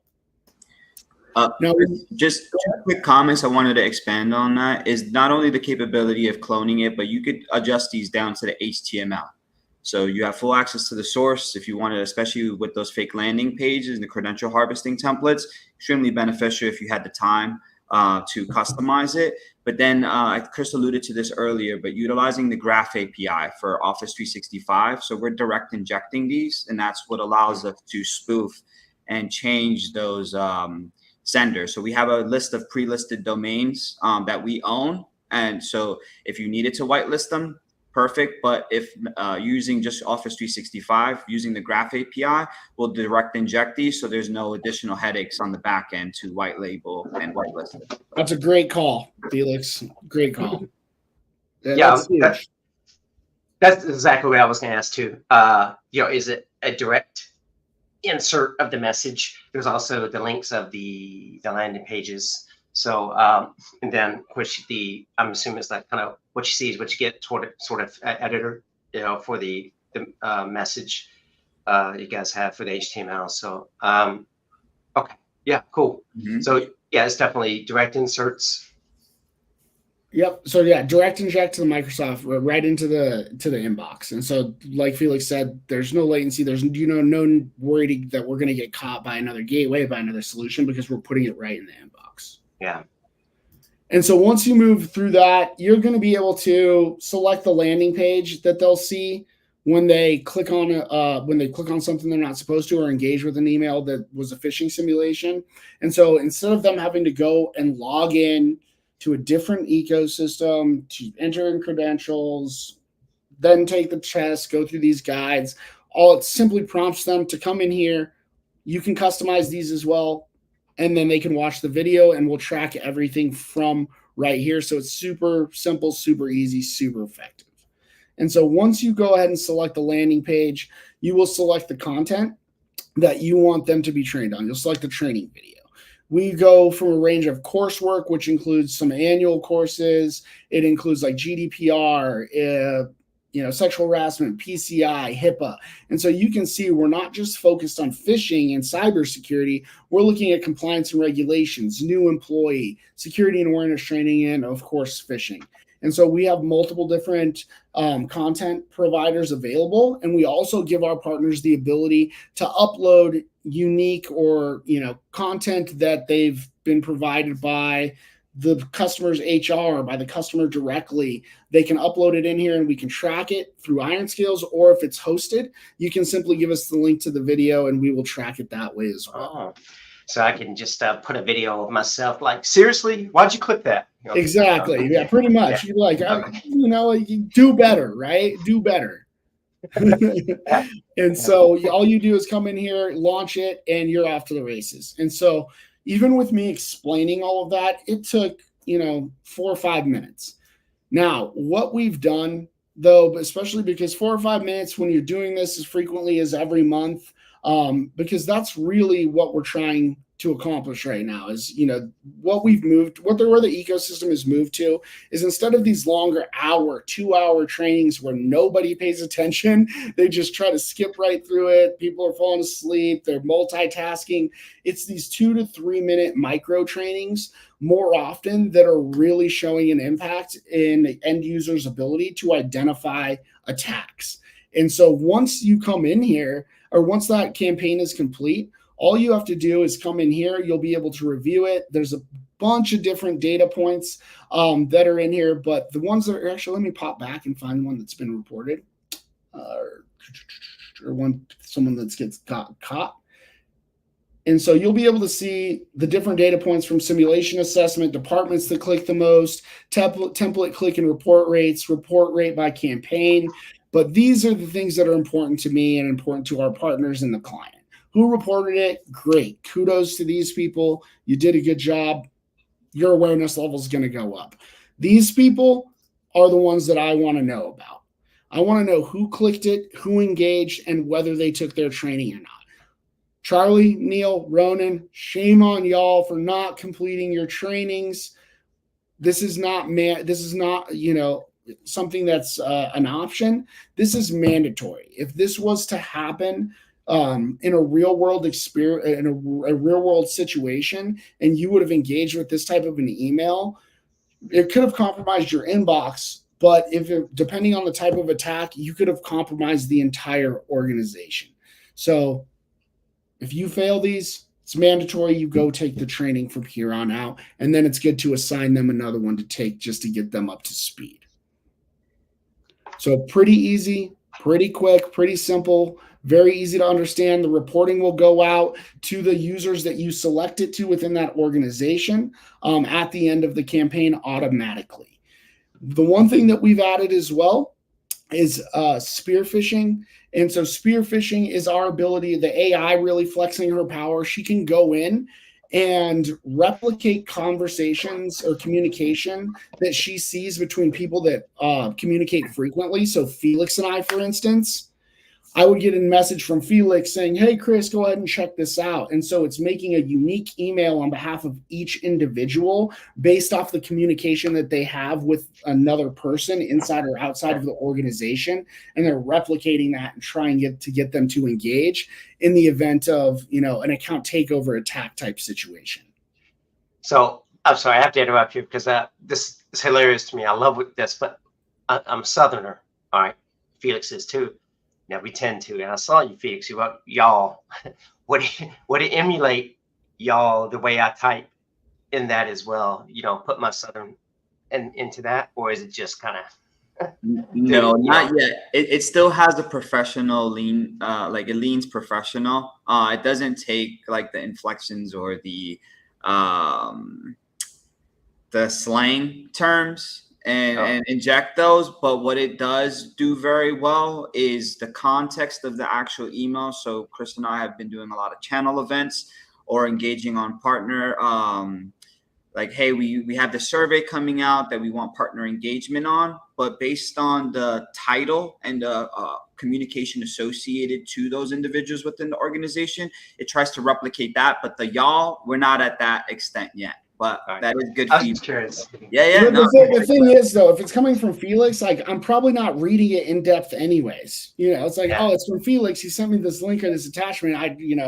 Now, just 2 quick comments I wanted to expand on that is not only the capability of cloning it, but you could adjust these down to the HTML. So you have full access to the source if you wanted, especially with those fake landing pages and the credential harvesting templates. Extremely beneficial if you had the time to customize it. But then Chris alluded to this earlier, but utilizing the Graph API for Office 365. So we're direct injecting these, and that's what allows us to spoof and change those senders. So we have a list of pre-listed domains that we own. And so if you needed to whitelist them, perfect. But if using just Office 365, using the Graph API, we'll direct inject these. So there's no additional headaches on the back end to white label and whitelist it. That's a great call, Felix. Great call. Yeah, that's exactly what I was going to ask too. Is it a direct insert of the message? There's also the links of the landing pages. So and then of course I'm assuming it's like kind of what you see is what you get sort of editor, for the message you guys have for the HTML. So okay, yeah, cool. Mm-hmm. So yeah, it's definitely direct inserts. Yep. So yeah, direct inject to the Microsoft right into the inbox. And so like Felix said, there's no latency. There's no worry that we're going to get caught by another gateway, by another solution, because we're putting it right in the inbox. Yeah. And so once you move through that, you're going to be able to select the landing page that they'll see when they click on something they're not supposed to, or engage with an email that was a phishing simulation. And so instead of them having to go and log in to a different ecosystem, to enter in credentials, then take the test, go through these guides, it simply prompts them to come in here. You can customize these as well, and then they can watch the video, and we'll track everything from right here. So it's super simple, super easy, super effective. And so once you go ahead and select the landing page, you will select the content that you want them to be trained on. You'll select the training video. We go from a range of coursework, which includes some annual courses. It includes like GDPR, sexual harassment, PCI, HIPAA. And so you can see we're not just focused on phishing and cybersecurity. We're looking at compliance and regulations, new employee, security and awareness training, and of course, phishing. And so we have multiple different content providers available. And we also give our partners the ability to upload unique or, content that they've been provided by the customer's HR, by the customer directly. They can upload it in here and we can track it through Ironscales, or if it's hosted, you can simply give us the link to the video and we will track it that way as well. Oh. So I can just put a video of myself like, seriously, why'd you click that? Exactly. Yeah, pretty much. Yeah. You're like, do better, right? Do better. And so all you do is come in here, launch it, and you're off to the races. And so even with me explaining all of that, it took, 4 or 5 minutes. Now, what we've done, though, especially because 4 or 5 minutes when you're doing this as frequently as every month, because that's really what we're trying to accomplish right now is, where the ecosystem has moved to is instead of these longer 2-hour trainings where nobody pays attention, they just try to skip right through it. People are falling asleep. They're multitasking. It's these 2 to 3 minute micro trainings more often that are really showing an impact in the end user's ability to identify attacks. And so once you come in here, or once that campaign is complete, all you have to do is come in here. You'll be able to review it. There's a bunch of different data points that are in here, but the ones that are actually, let me pop back and find one that's been reported, or someone that gets caught. And so you'll be able to see the different data points from simulation assessment, departments that click the most, template click and report rates, report rate by campaign. But these are the things that are important to me and important to our partners and the client. Who reported it? Great. Kudos to these people. You did a good job. your awareness level is going to go up. These people are the ones that I want to know about. I want to know who clicked it, who engaged, and whether they took their training or not. Charlie, Neil, Ronan, shame on y'all for not completing your trainings. This is not something that's an option. This is mandatory. If this was to happen in a real world experience, in a real world situation, and you would have engaged with this type of an email, it could have compromised your inbox. But depending on the type of attack, you could have compromised the entire organization. So if you fail these, it's mandatory you go take the training from here on out, and then it's good to assign them another one to take just to get them up to speed. So pretty easy, pretty quick, pretty simple, very easy to understand. The reporting will go out to the users that you select it to within that organization at the end of the campaign automatically. The one thing that we've added as well is spear phishing. And so spear phishing is our ability, the AI really flexing her power. She can go in and replicate conversations or communication that she sees between people that communicate frequently. So Felix and I, for instance, I would get a message from Felix saying, hey, Chris, go ahead and check this out. And so it's making a unique email on behalf of each individual based off the communication that they have with another person inside or outside of the organization. And they're replicating that and trying to get them to engage in the event of, an account takeover attack type situation. So I'm sorry, I have to interrupt you because this is hilarious to me. I love this, but I'm a Southerner. All right. Felix is too. Now we tend to, and I saw you, Felix. Y'all would it emulate y'all the way I type in that as well? Put my Southern into that, or is it just kind of? No, not yet. It still has a professional lean, like it leans professional. It doesn't take like the inflections or the slang terms and inject those. But what it does do very well is the context of the actual email. So Chris and I have been doing a lot of channel events or engaging on partner. Like, hey, we have the survey coming out that we want partner engagement on, but based on the title and the communication associated to those individuals within the organization, it tries to replicate that. But y'all, we're not at that extent yet. But that is good feedback. Yeah. The thing is, though, if it's coming from Felix, like I'm probably not reading it in depth anyways. It's like, oh, it's from Felix. He sent me this link or this attachment.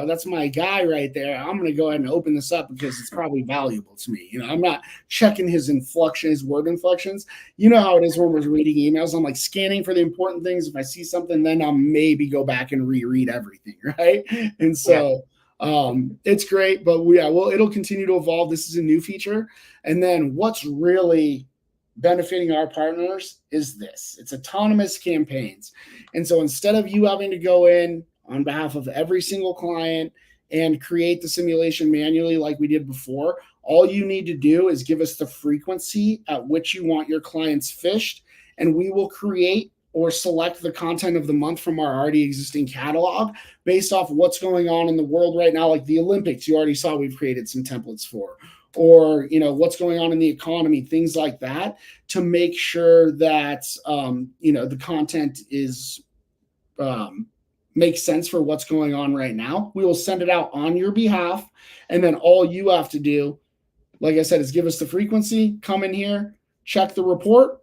That's my guy right there. I'm going to go ahead and open this up because it's probably valuable to me. I'm not checking his word inflections. You know how it is when we're reading emails. I'm like scanning for the important things. If I see something, then I'll maybe go back and reread everything, right? And so. It's great, but it'll continue to evolve. This is a new feature. And then what's really benefiting our partners is this. It's autonomous campaigns. And so instead of you having to go in on behalf of every single client and create the simulation manually like we did before, all you need to do is give us the frequency at which you want your clients phished, and we will create or select the content of the month from our already existing catalog based off what's going on in the world right now, like the Olympics. You already saw we've created some templates for, or what's going on in the economy, things like that, to make sure that the content is makes sense for what's going on right now. We will send it out on your behalf, and then all you have to do, like I said, is give us the frequency, come in here, check the report,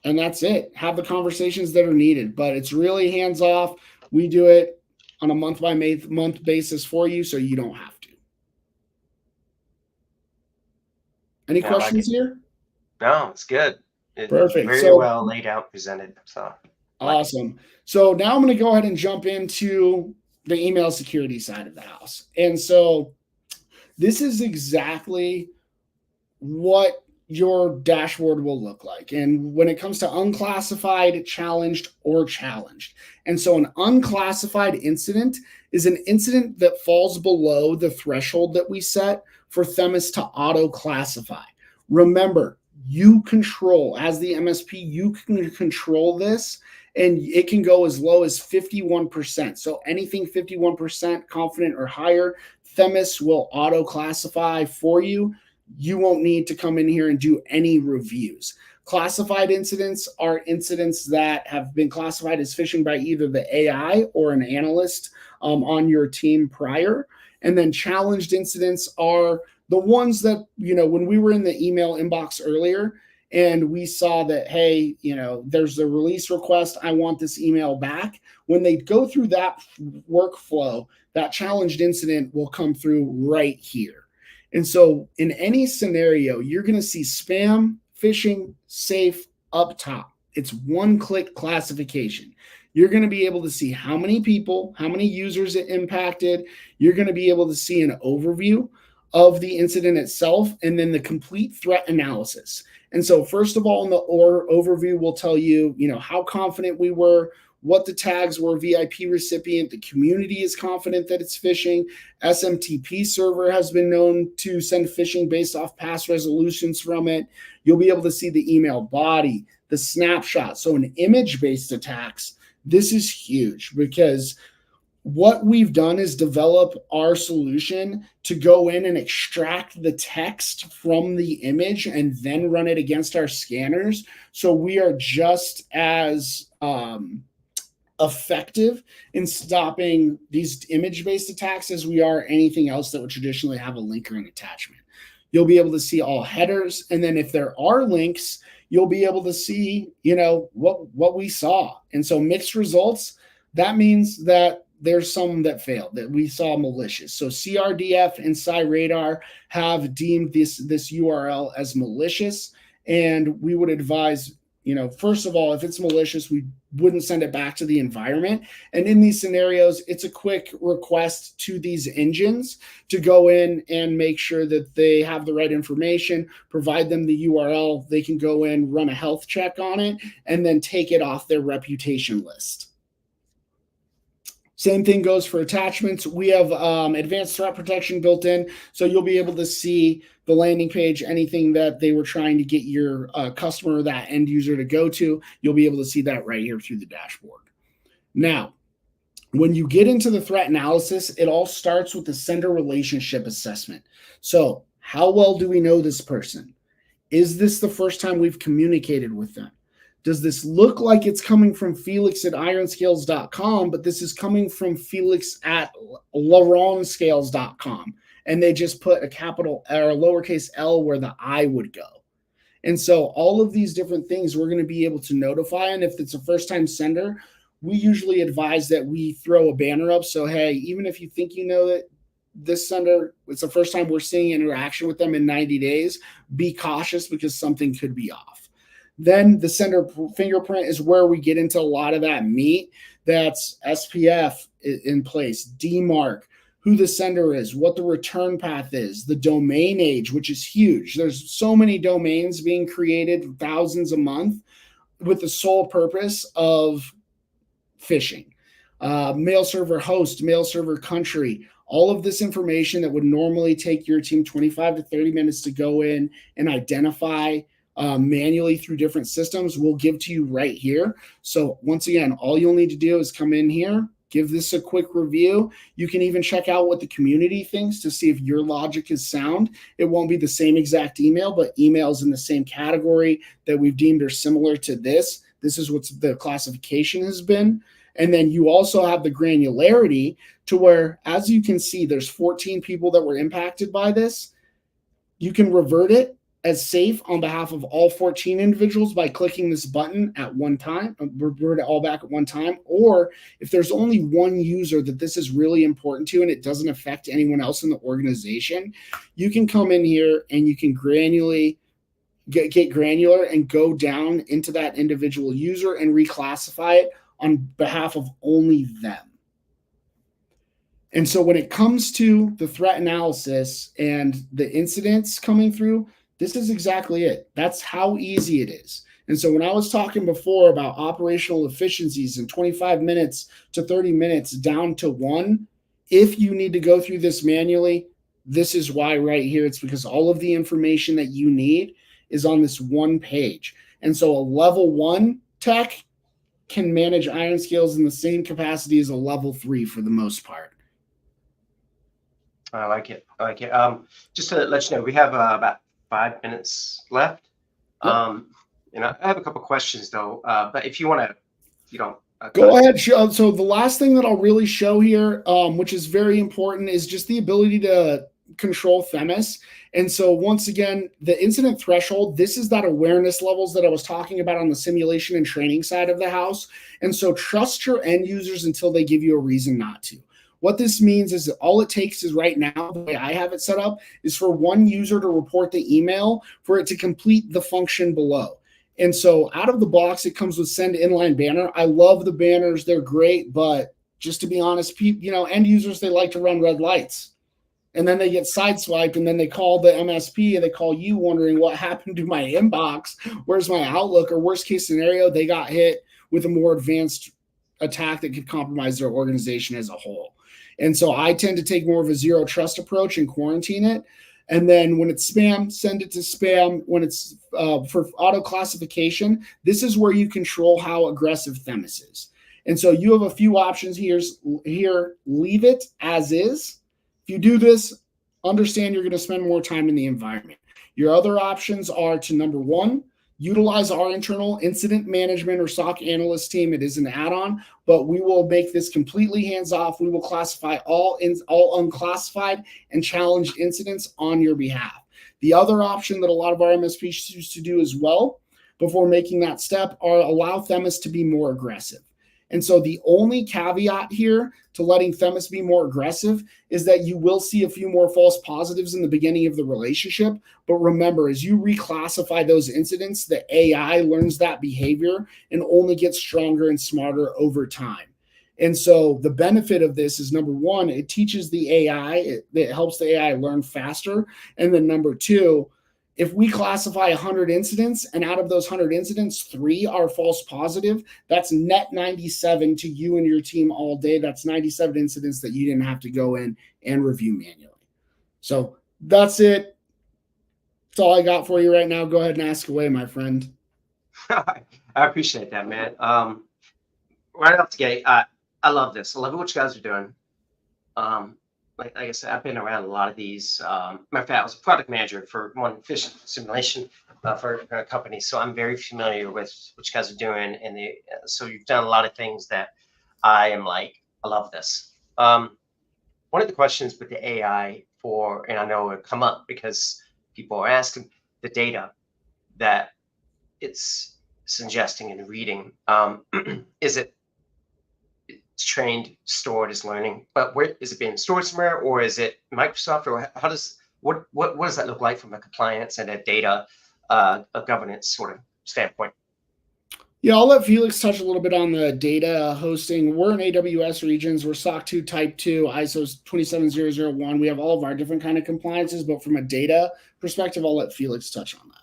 and that's it. Have the conversations that are needed, but it's really hands off. We do it on a month by month basis for you, so you don't have to. Any questions here? No, it's good. Perfect. Very well laid out, presented. So awesome. So now I'm going to go ahead and jump into the email security side of the house. And so this is exactly what your dashboard will look like. And when it comes to unclassified, challenged, or challenged. And so an unclassified incident is an incident that falls below the threshold that we set for Themis to auto-classify. Remember, you control, as the MSP, you can control this, and it can go as low as 51%. So anything 51% confident or higher, Themis will auto-classify for you. you won't need to come in here and do any reviews. Classified incidents are incidents that have been classified as phishing by either the AI or an analyst on your team prior. And then challenged incidents are the ones that, when we were in the email inbox earlier and we saw that, hey, there's a release request, I want this email back. When they go through that workflow, that challenged incident will come through right here. And so in any scenario, you're going to see spam, phishing, safe up top. It's one-click classification. You're going to be able to see how many people, how many users it impacted. You're going to be able to see an overview of the incident itself and then the complete threat analysis. And so first of all, in the overview, we'll tell you, how confident we were, what the tags were, VIP recipient, the community is confident that it's phishing. SMTP server has been known to send phishing based off past resolutions from it. You'll be able to see the email body, the snapshot. So in image-based attacks, this is huge because what we've done is develop our solution to go in and extract the text from the image and then run it against our scanners. So we are just as effective in stopping these image-based attacks as we are anything else that would traditionally have a link or an attachment. You'll be able to see all headers, and then if there are links, you'll be able to see, what we saw. And so mixed results, that means that there's some that failed, that we saw malicious. So CRDF and CyRadar have deemed this URL as malicious, and we would advise, first of all, if it's malicious, we wouldn't send it back to the environment. And in these scenarios, it's a quick request to these engines to go in and make sure that they have the right information, provide them the URL. They can go in, run a health check on it, and then take it off their reputation list. Same thing goes for attachments. We have advanced threat protection built in, so you'll be able to see the landing page, anything that they were trying to get your customer, that end user, to go to. You'll be able to see that right here through the dashboard. Now, when you get into the threat analysis, it all starts with the sender relationship assessment. So how well do we know this person? Is this the first time we've communicated with them? Does this look like it's coming from Felix at Ironscales.com, but this is coming from Felix at Ironscales.com, and they just put a capital or a lowercase L where the I would go. And so all of these different things we're going to be able to notify. And if it's a first-time sender, we usually advise that we throw a banner up. So, hey, even if you think you know that this sender, it's the first time we're seeing interaction with them in 90 days, be cautious because something could be off. Then the sender fingerprint is where we get into a lot of that meat. That's SPF in place, DMARC, who the sender is, what the return path is, the domain age, which is huge. There's so many domains being created, thousands a month, with the sole purpose of phishing. Mail server host, mail server country, all of this information that would normally take your team 25 to 30 minutes to go in and identify manually through different systems, we'll give to you right here. So once again, all you'll need to do is come in here, give this a quick review. You can even check out what the community thinks to see if your logic is sound. It won't be the same exact email, but emails in the same category that we've deemed are similar to this. This is what the classification has been. And then you also have the granularity to where, as you can see, there's 14 people that were impacted by this. You can revert it as safe on behalf of all 14 individuals by clicking this button at one time, revert it all back at one time. Or if there's only one user that this is really important to and it doesn't affect anyone else in the organization, you can come in here and you can get granular and go down into that individual user and reclassify it on behalf of only them. And so when it comes to the threat analysis and the incidents coming through, this is exactly it. That's how easy it is. And so when I was talking before about operational efficiencies in 25 minutes to 30 minutes down to 1, if you need to go through this manually, this is why right here. It's because all of the information that you need is on this one page. And so a level 1 tech can manage Ironscales in the same capacity as a level 3 for the most part. I like it. I like it. Just to let you know, we have about 5 minutes left. Yep. And I have a couple questions though. But if you want to, you know, Go ahead. So the last thing that I'll really show here, which is very important, is just the ability to control Themis. And so once again, the incident threshold, this is that awareness levels that I was talking about on the simulation and training side of the house. And so trust your end users until they give you a reason not to. What this means is that all it takes is right now, the way I have it set up, is for one user to report the email for it to complete the function below. And so out of the box, it comes with send inline banner. I love the banners. They're great. But just to be honest, people, end users, they like to run red lights. And then they get sideswiped, and then they call the MSP and they call you wondering what happened to my inbox. Where's my Outlook? Or worst case scenario, they got hit with a more advanced attack that could compromise their organization as a whole. And so I tend to take more of a zero trust approach and quarantine it. And then when it's spam, send it to spam. When it's for auto classification, this is where you control how aggressive Themis is. And so you have a few options here. Leave it as is. If you do this, understand you're going to spend more time in the environment. Your other options are to, number one, utilize our internal incident management or SOC analyst team. It is an add-on, but we will make this completely hands-off. We will classify all unclassified and challenged incidents on your behalf. The other option that a lot of our MSPs choose to do as well before making that step are allow Themis to be more aggressive. And so the only caveat here to letting Themis be more aggressive is that you will see a few more false positives in the beginning of the relationship. But remember, as you reclassify those incidents, the AI learns that behavior and only gets stronger and smarter over time. And so the benefit of this is, number one, it teaches the AI, it helps the AI learn faster. And then number two, if we classify 100 incidents and out of those 100 incidents, 3 are false positive, that's net 97 to you and your team all day. That's 97 incidents that you didn't have to go in and review manually. So that's it. That's all I got for you right now. Go ahead and ask away, my friend. I appreciate that, man. Right off the gate, I love this. I love what you guys are doing. Like I said, I've been around a lot of these. Matter of fact, I was a product manager for one fish simulation for a company, so I'm very familiar with what you guys are doing. And so you've done a lot of things that I am like, I love this. One of the questions with the AI and I know it come up because people are asking the data that it's ingesting and reading. Is it trained, stored as learning, but where is it being stored somewhere, or is it Microsoft, or what does that look like from a compliance and a data a governance sort of standpoint? Yeah, I'll let Felix touch a little bit on the data hosting. We're in AWS regions. We're SOC 2 Type 2, ISO 27001. We have all of our different kind of compliances, but from a data perspective, I'll let Felix touch on that.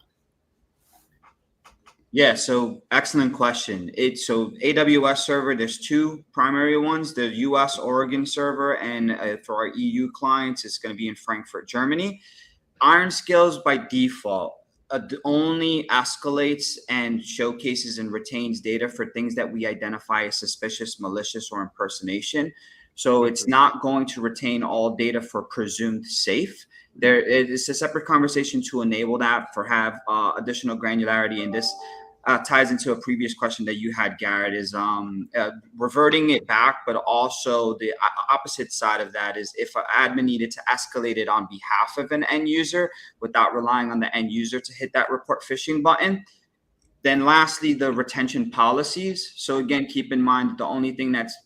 Yeah, so excellent question. So AWS server, there's 2 primary ones, the US Oregon server, and for our EU clients, it's going to be in Frankfurt, Germany. Ironscales by default only escalates and showcases and retains data for things that we identify as suspicious, malicious, or impersonation. So it's not going to retain all data for presumed safe. There is a separate conversation to enable that for have additional granularity. And this ties into a previous question that you had, Garrett, is reverting it back, but also the opposite side of that is if an admin needed to escalate it on behalf of an end user without relying on the end user to hit that report phishing button. Then lastly, the retention policies. So again, keep in mind that the only thing that's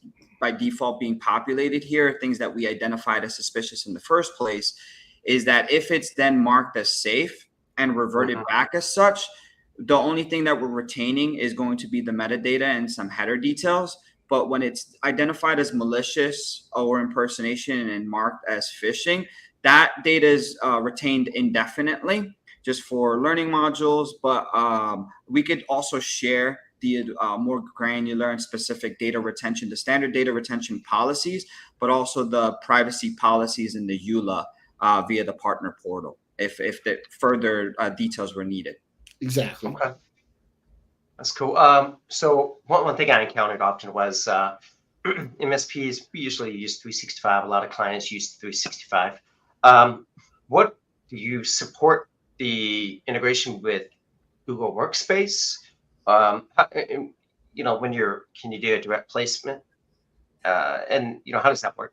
by default being populated here, things that we identified as suspicious in the first place, is that if it's then marked as safe and reverted back as such, the only thing that we're retaining is going to be the metadata and some header details. But when it's identified as malicious or impersonation and marked as phishing, that data is retained indefinitely just for learning modules. But we could also share the more granular and specific data retention, the standard data retention policies, but also the privacy policies in the EULA via the partner portal if the further details were needed. Exactly. Okay, that's cool. So one thing I encountered often was MSPs. We usually use 365. A lot of clients use 365. What do you support the integration with Google Workspace? When can you do a direct placement? And how does that work?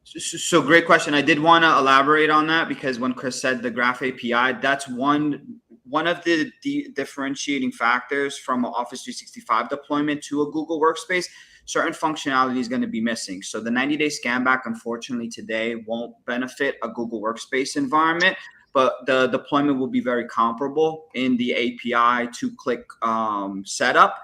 So great question. I did want to elaborate on that because when Chris said the Graph API, that's one of the differentiating factors from an Office 365 deployment to a Google Workspace. Certain functionality is going to be missing. So the 90-day scan back, unfortunately, today won't benefit a Google Workspace environment, but the deployment will be very comparable in the API two-click setup.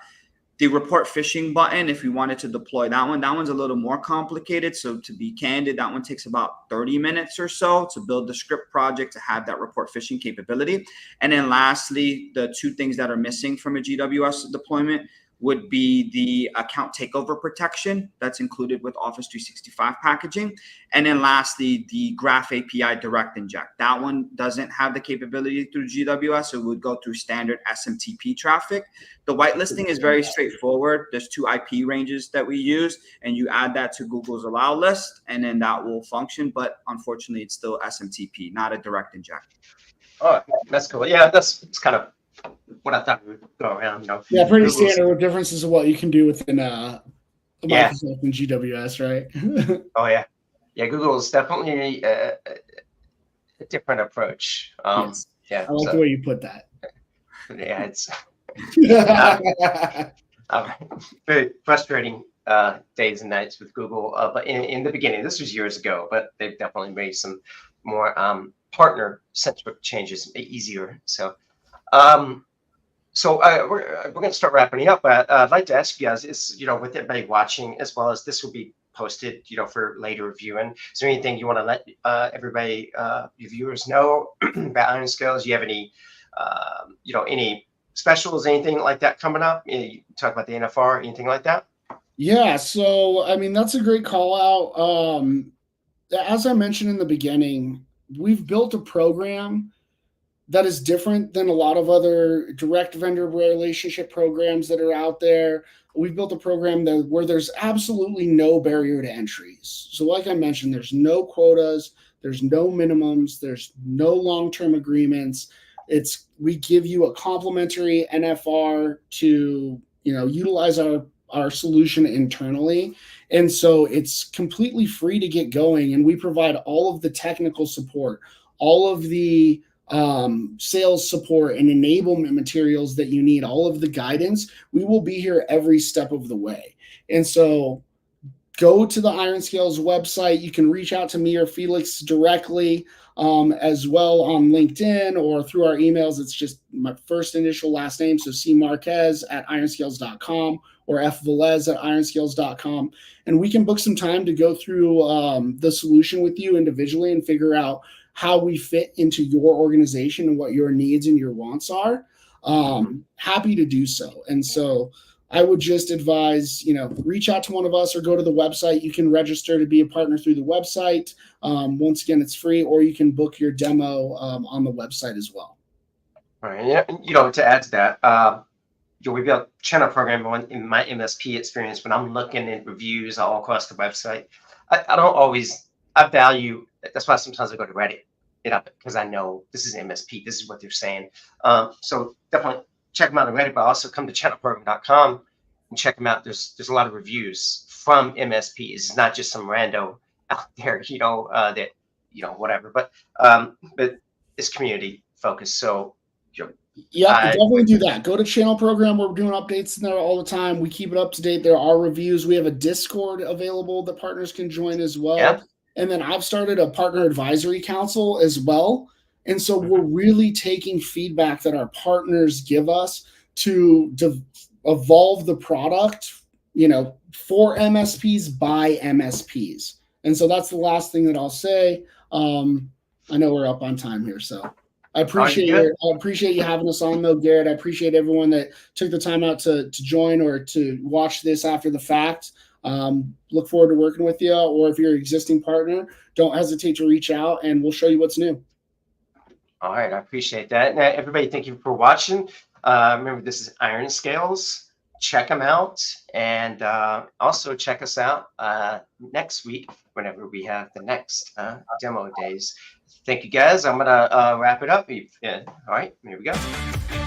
The report phishing button, if we wanted to deploy that one's a little more complicated. So to be candid, that one takes about 30 minutes or so to build the script project to have that report phishing capability. And then lastly, the two things that are missing from a GWS deployment would be the account takeover protection that's included with Office 365 packaging. And then lastly, the Graph API direct inject. That one doesn't have the capability through GWS. So it would go through standard SMTP traffic. The whitelisting is very straightforward. There's 2 IP ranges that we use, and you add that to Google's allow list, and then that will function. But unfortunately, it's still SMTP, not a direct inject. Oh, that's cool. Yeah, it's kind of what I thought we would go around. Yeah, pretty Google's standard with differences of what you can do within Yeah. Microsoft and GWS, right? Oh yeah, Google is definitely a different approach. Yes. Yeah, I like the way you put that. yeah, it's very frustrating days and nights with Google. But in the beginning, this was years ago, but they've definitely made some more partner-centric changes easier. So, we're going to start wrapping up. But I'd like to ask you guys, with everybody watching, as well as this will be posted, for later viewing. Is there anything you want to let everybody, your viewers, know about Ironscales? Do you have any, any specials, anything like that coming up? You talk about the NFR, anything like that? Yeah, so I mean that's a great call out. As I mentioned in the beginning, we've built a program that is different than a lot of other direct vendor relationship programs that are out there. We've built a program where there's absolutely no barrier to entries. So like I mentioned, there's no quotas, there's no minimums, there's no long-term agreements. We give you a complimentary NFR to, utilize our solution internally. And so it's completely free to get going. And we provide all of the technical support, all of the sales support and enablement materials that you need, all of the guidance. We will be here every step of the way. And so go to the Ironscales website. You can reach out to me or Felix directly, as well on LinkedIn or through our emails. It's just my first initial last name. So cmarquez@ironscales.com or fvelez@ironscales.com. And we can book some time to go through the solution with you individually and figure out how we fit into your organization and what your needs and your wants are. Happy to do so. And so I would just advise, reach out to one of us or go to the website. You can register to be a partner through the website. Once again, it's free, or you can book your demo on the website as well. All right. Yeah. To add to that, we built channel program in my MSP experience. When I'm looking at reviews all across the website, I value. That's why sometimes I go to Reddit, because I know this is MSP. This is what they're saying. So definitely check them out on Reddit, but also come to channelprogram.com and check them out. There's a lot of reviews from MSPs. It's not just some rando out there, that whatever. But it's community focused. So yeah, definitely do that. Go to Channel Program. We're doing updates in there all the time. We keep it up to date. There are reviews. We have a Discord available that partners can join as well. Yeah. And then I've started a partner advisory council as well. And so we're really taking feedback that our partners give us to evolve the product, for MSPs by MSPs. And so that's the last thing that I'll say. I know we're up on time here, so I appreciate you having us on though, Garrett. I appreciate everyone that took the time out to join or to watch this after the fact. Look forward to working with you, or if you're an existing partner, don't hesitate to reach out and we'll show you what's new. All right. I appreciate that. Now, everybody, thank you for watching. Remember, this is Ironscales. check them out, and also check us out next week whenever we have the next demo days. Thank you, guys. I'm gonna wrap it up. Yeah. All right, here we go.